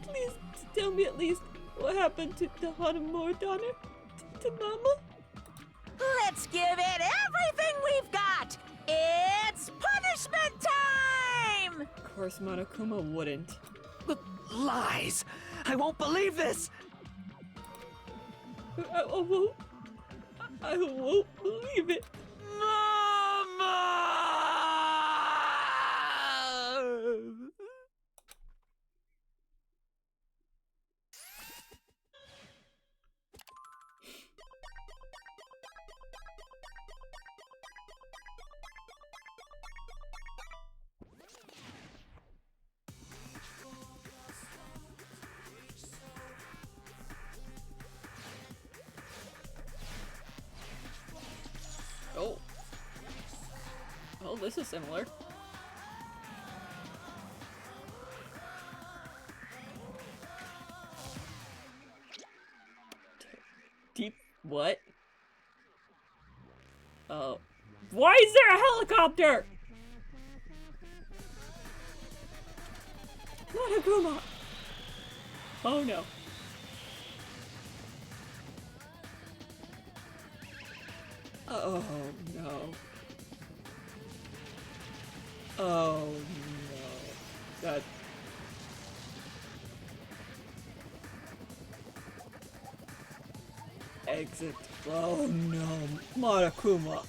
Please tell me at least what happened to the Hanamura daughter? To Mama? Let's give it everything we've got! It's punishment time! Of course Monokuma wouldn't. Lies! I won't believe this! I won't believe it. Mama! Oh. Oh, this is similar. Deep what? Oh. Why is there a helicopter? Monokuma! Oh no. Oh no. Oh no. That... Exit. Oh no. Monokuma.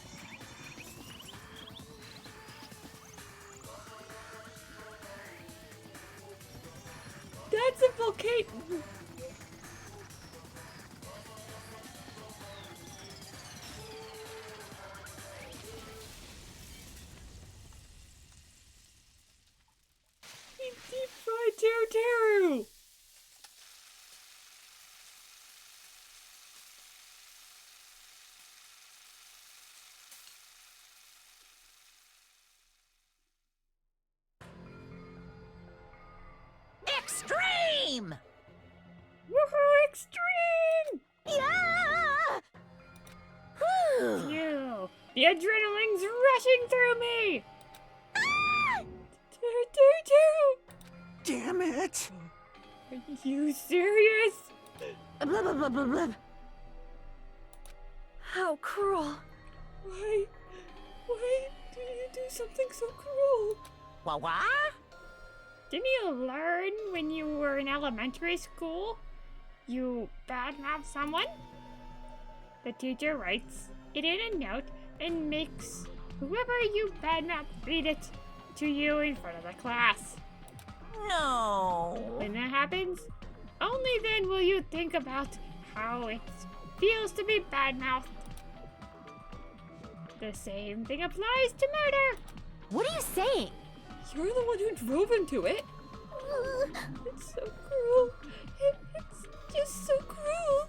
That's a volcano. Deep fried Teru. Extreme! Woohoo! Extreme! Yeah! Whew. Phew! The adrenaline's rushing through me! Ah! Teru! Damn it! Are you serious? Blah, blah, blah, blah, blah. How cruel. Why do you do something so cruel? What? Didn't you learn when you were in elementary school? You badmouth someone? The teacher writes it in a note and makes whoever you badmouth read it to you in front of the class. No. When that happens, only then will you think about how it feels to be badmouthed. The same thing applies to murder. What are you saying? You're the one who drove him to it. It's so cruel. It's just so cruel.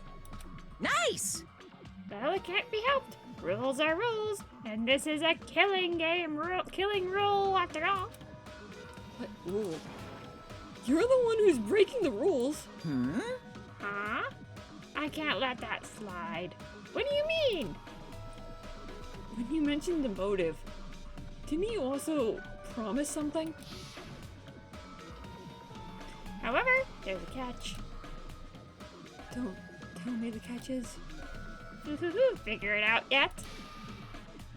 Nice! Well, it can't be helped. Rules are rules, and this is a killing game, killing rule after all. What rule? You're the one who's breaking the rules. Huh? I can't let that slide. What do you mean? When you mentioned the motive, didn't you also promise something? However, there's a catch. Don't tell me the catch is. Figure it out yet?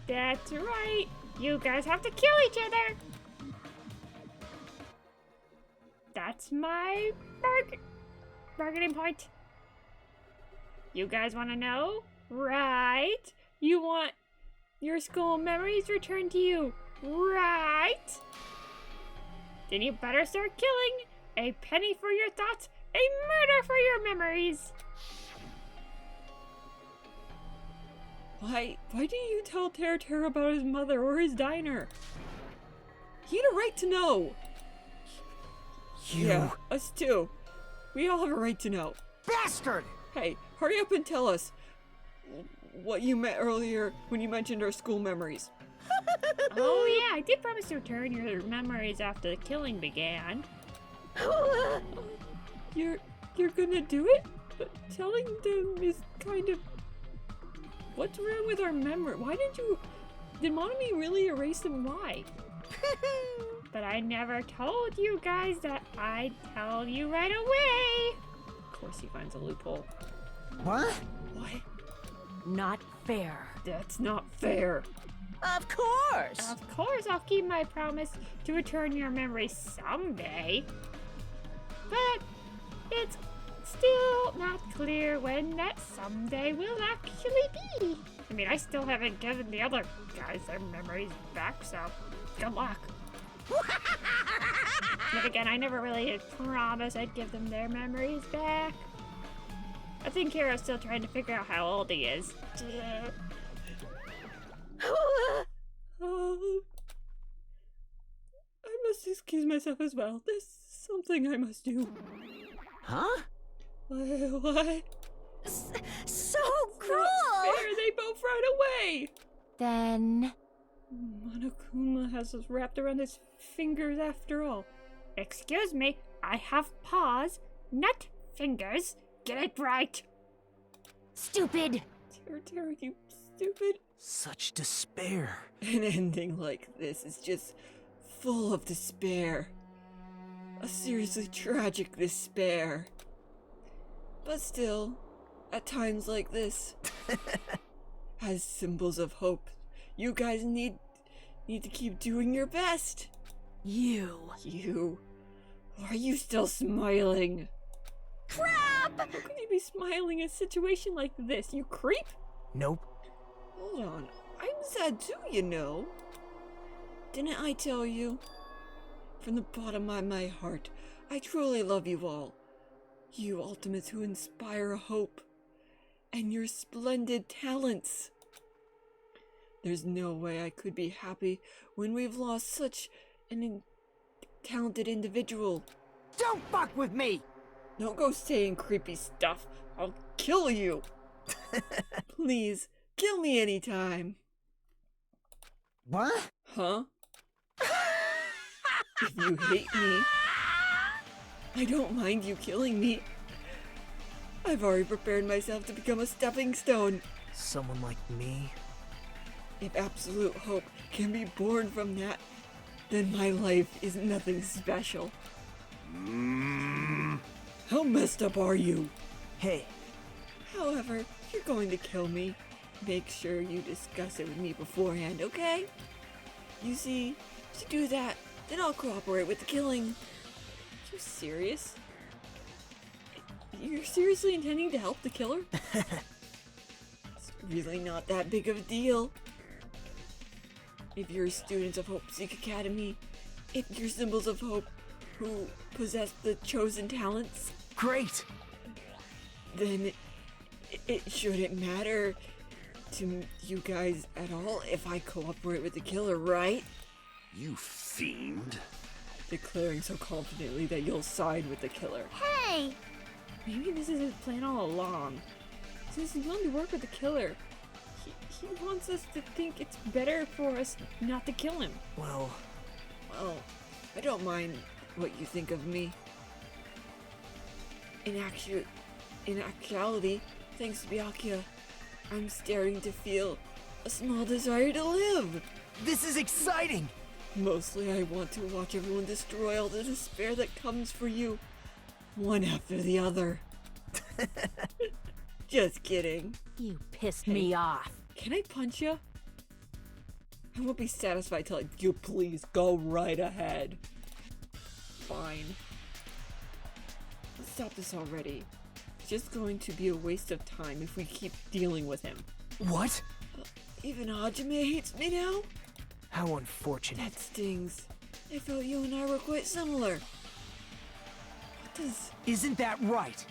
That's right. You guys have to kill each other. That's my bargaining point. You guys want to know? Right? You want your school memories returned to you, right? Then you better start killing. A penny for your thoughts, a murder for your memories. Why didn't you tell Tara about his mother or his diner? He had a right to know. Yeah, us too. We all have a right to know. Bastard! Hey, hurry up and tell us what you meant earlier when you mentioned our school memories. Oh yeah, I did promise to return your memories after the killing began. You're gonna do it? But telling them is kind of... What's wrong with our memory? Did Monami really erase them? Why? But I never told you guys that I'd tell you right away. Of course he finds a loophole. What? What? Not fair. That's not fair. Of course. Of course I'll keep my promise to return your memories someday. But it's still not clear when that someday will actually be. I mean, I still haven't given the other guys their memories back, so good luck. But again, I never really did promise I'd give them their memories back. I think Hero's still trying to figure out how old he is. I must excuse myself as well. There's something I must do. Huh? What? So cruel! Not fair, they both ran away! Then... Monokuma has us wrapped around his fingers after all. Excuse me, I have paws, not fingers. Get it right. Stupid! Tara, you stupid. Such despair. An ending like this is just full of despair. A seriously tragic despair. But still, at times like this, as symbols of hope, you guys need to keep doing your best. You. Why are you still smiling? Crap! How could you be smiling in a situation like this, you creep? Nope. Hold on, I'm sad too, you know. Didn't I tell you? From the bottom of my heart, I truly love you all. You ultimates who inspire hope. And your splendid talents. There's no way I could be happy when we've lost such an talented individual. Don't fuck with me! Don't go saying creepy stuff. I'll kill you. Please, kill me anytime. What? Huh? If you hate me, I don't mind you killing me. I've already prepared myself to become a stepping stone. Someone like me? If absolute hope can be born from that, then my life is nothing special. How messed up are you? Hey. However, if you're going to kill me, make sure you discuss it with me beforehand, okay? You see, to do that, then I'll cooperate with the killing. Are you serious? You're seriously intending to help the killer? It's really not that big of a deal. If you're students of Hope Seek Academy, if you're symbols of hope who possess the chosen talents, great! Then it shouldn't matter to you guys at all if I cooperate with the killer, right? You fiend. Declaring so confidently that you'll side with the killer. Hey! Maybe this is his plan all along. Since he's willing to work with the killer, he wants us to think it's better for us not to kill him. Well, I don't mind what you think of me. In actuality, thanks to Byakuya, I'm starting to feel a small desire to live. This is exciting! Mostly I want to watch everyone destroy all the despair that comes for you. One after the other. Just kidding. You pissed me off. Can I punch you? I won't be satisfied till you please go right ahead. Fine. Let's stop this already. It's just going to be a waste of time if we keep dealing with him. What? Even Hajime hates me now? How unfortunate. That stings. I felt you and I were quite similar. What does... Isn't that right?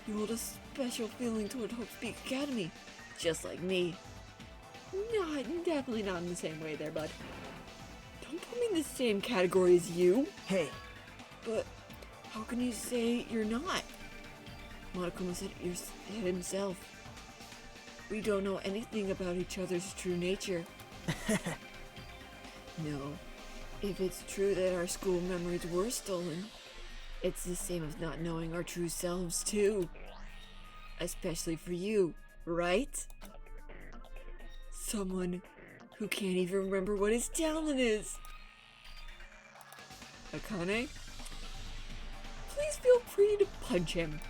You hold a special feeling toward Hope's Peak Academy, just like me. Definitely not in the same way there, bud. Don't put me in the same category as you. Hey. But how can you say you're not? Monokuma said it himself. We don't know anything about each other's true nature. No. If it's true that our school memories were stolen, it's the same as not knowing our true selves, too. Especially for you, right? Someone who can't even remember what his talent is. Akane? Please feel free to punch him.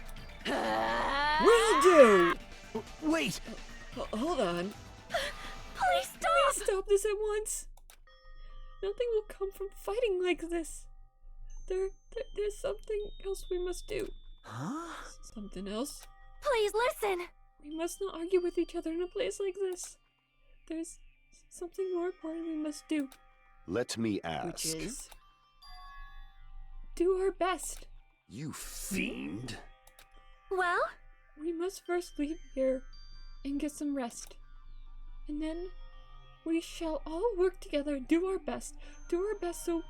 Will do! Wait! Hold on. Please stop! Please stop this at once. Nothing will come from fighting like this. There's something else we must do. Huh? Something else? Please listen! We must not argue with each other in a place like this. There's something more important we must do. Let me ask. Which is... do our best. You fiend. Well? We must first leave here and get some rest. And then we shall all work together and do our best. Do our best so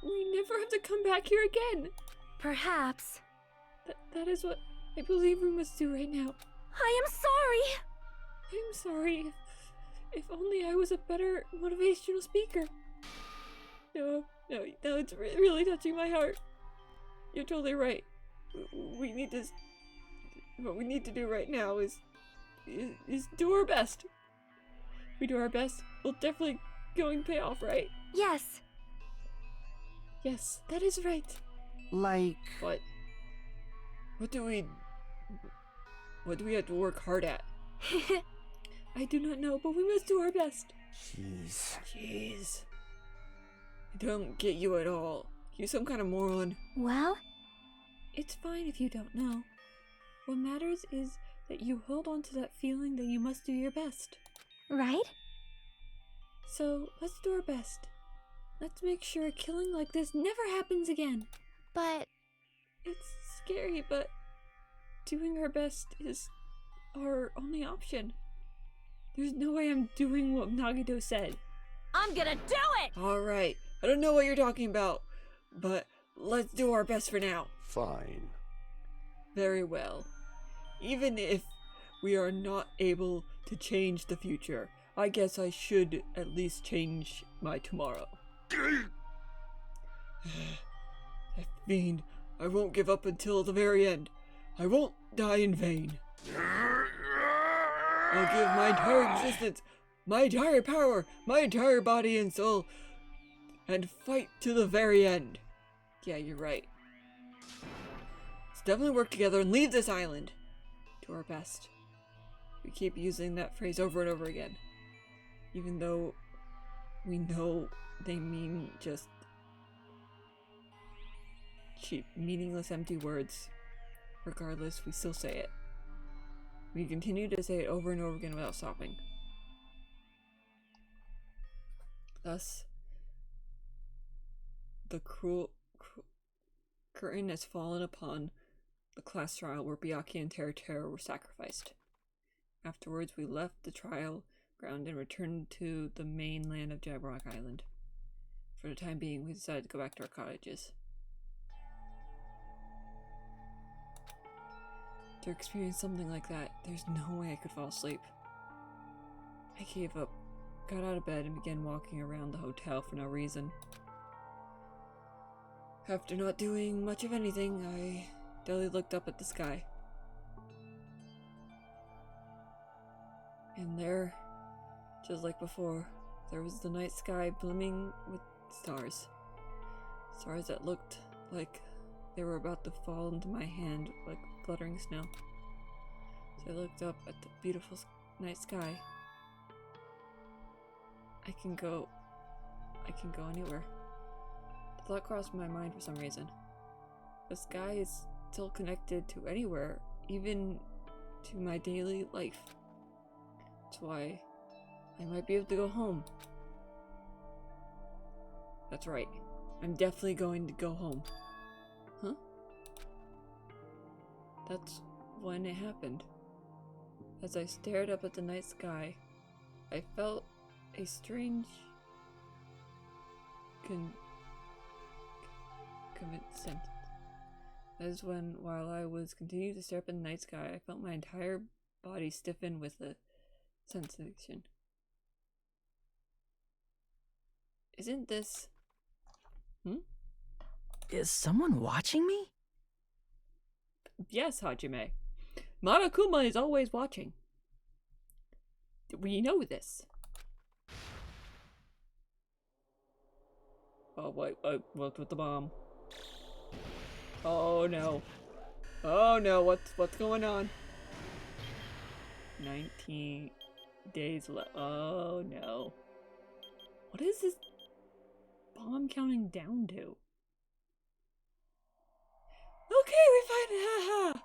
we never have to come back here again. Perhaps. That is what I believe we must do right now. I am sorry. I'm sorry. If only I was a better motivational speaker. No, it's really touching my heart. You're totally right. We need to... What we need to do right now is do our best. We do our best, we'll definitely going to pay off, right? Yes. Yes, that is right. Like... What? What do we have to work hard at? I do not know, but we must do our best. Jeez. I don't get you at all. You're some kind of moron. Well? It's fine if you don't know. What matters is that you hold on to that feeling that you must do your best. Right? So, let's do our best. Let's make sure a killing like this never happens again. But... It's scary, but doing our best is our only option. There's no way I'm doing what Nagito said. I'm gonna do it! Alright, I don't know what you're talking about, but let's do our best for now. Fine. Very well. Even if we are not able to change the future, I guess I should at least change my tomorrow. That fiend, I won't give up until the very end. I won't die in vain. I'll give my entire existence, my entire power, my entire body and soul, and fight to the very end. Yeah, you're right. Let's definitely work together and leave this island. Do our best. We keep using that phrase over and over again. Even though we know they mean just cheap, meaningless, empty words. Regardless, we still say it. We continue to say it over and over again without stopping. Thus, the cruel curtain has fallen upon the class trial where Byakuya and Teru were sacrificed. Afterwards, we left the trial ground and returned to the mainland of Jabrock Island. For the time being, we decided to go back to our cottages. To experience something like that, there's no way I could fall asleep. I gave up, got out of bed, and began walking around the hotel for no reason. After not doing much of anything, I dully looked up at the sky. And there, just like before, there was the night sky blooming with stars. Stars that looked like they were about to fall into my hand like fluttering snow. So I looked up at the beautiful night sky. I can go anywhere. The thought crossed my mind for some reason. The sky is still connected to anywhere, even to my daily life. That's why I might be able to go home. That's right. I'm definitely going to go home. Huh? That's when it happened. As I stared up at the night sky, I felt a strange sense. That is when, while I was continuing to stare up at the night sky, I felt my entire body stiffen with a sensation. Isn't this... Is someone watching me? Yes, Hajime. Monokuma is always watching. We know this. Oh, what's with the bomb? Oh no. Oh no, what's going on? 19 days left. Oh no. What is this bomb counting down to? Okay, we find it. Haha.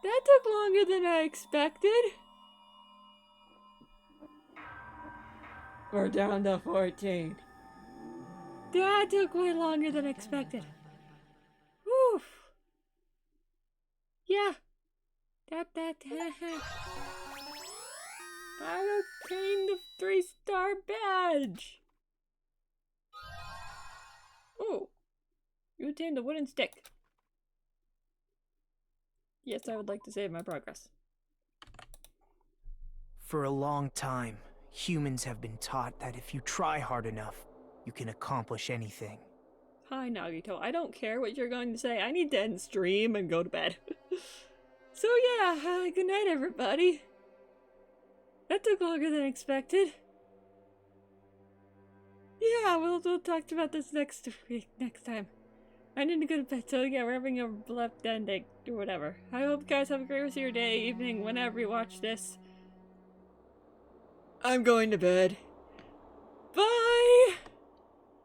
That took longer than I expected. We're down to 14. That took way longer than expected. Woof. Yeah. That. I obtained the 3-star badge. Oh. You attained the wooden stick. Yes, I would like to save my progress. For a long time, humans have been taught that if you try hard enough, you can accomplish anything. Hi, Nagito. I don't care what you're going to say. I need to end stream and go to bed. So yeah, good night, everybody. That took longer than expected. Yeah, we'll talk about this next time. I need to go to bed, so yeah, we're having a left ending, or whatever. I hope you guys have a great rest of your day, evening, whenever you watch this. I'm going to bed. Bye!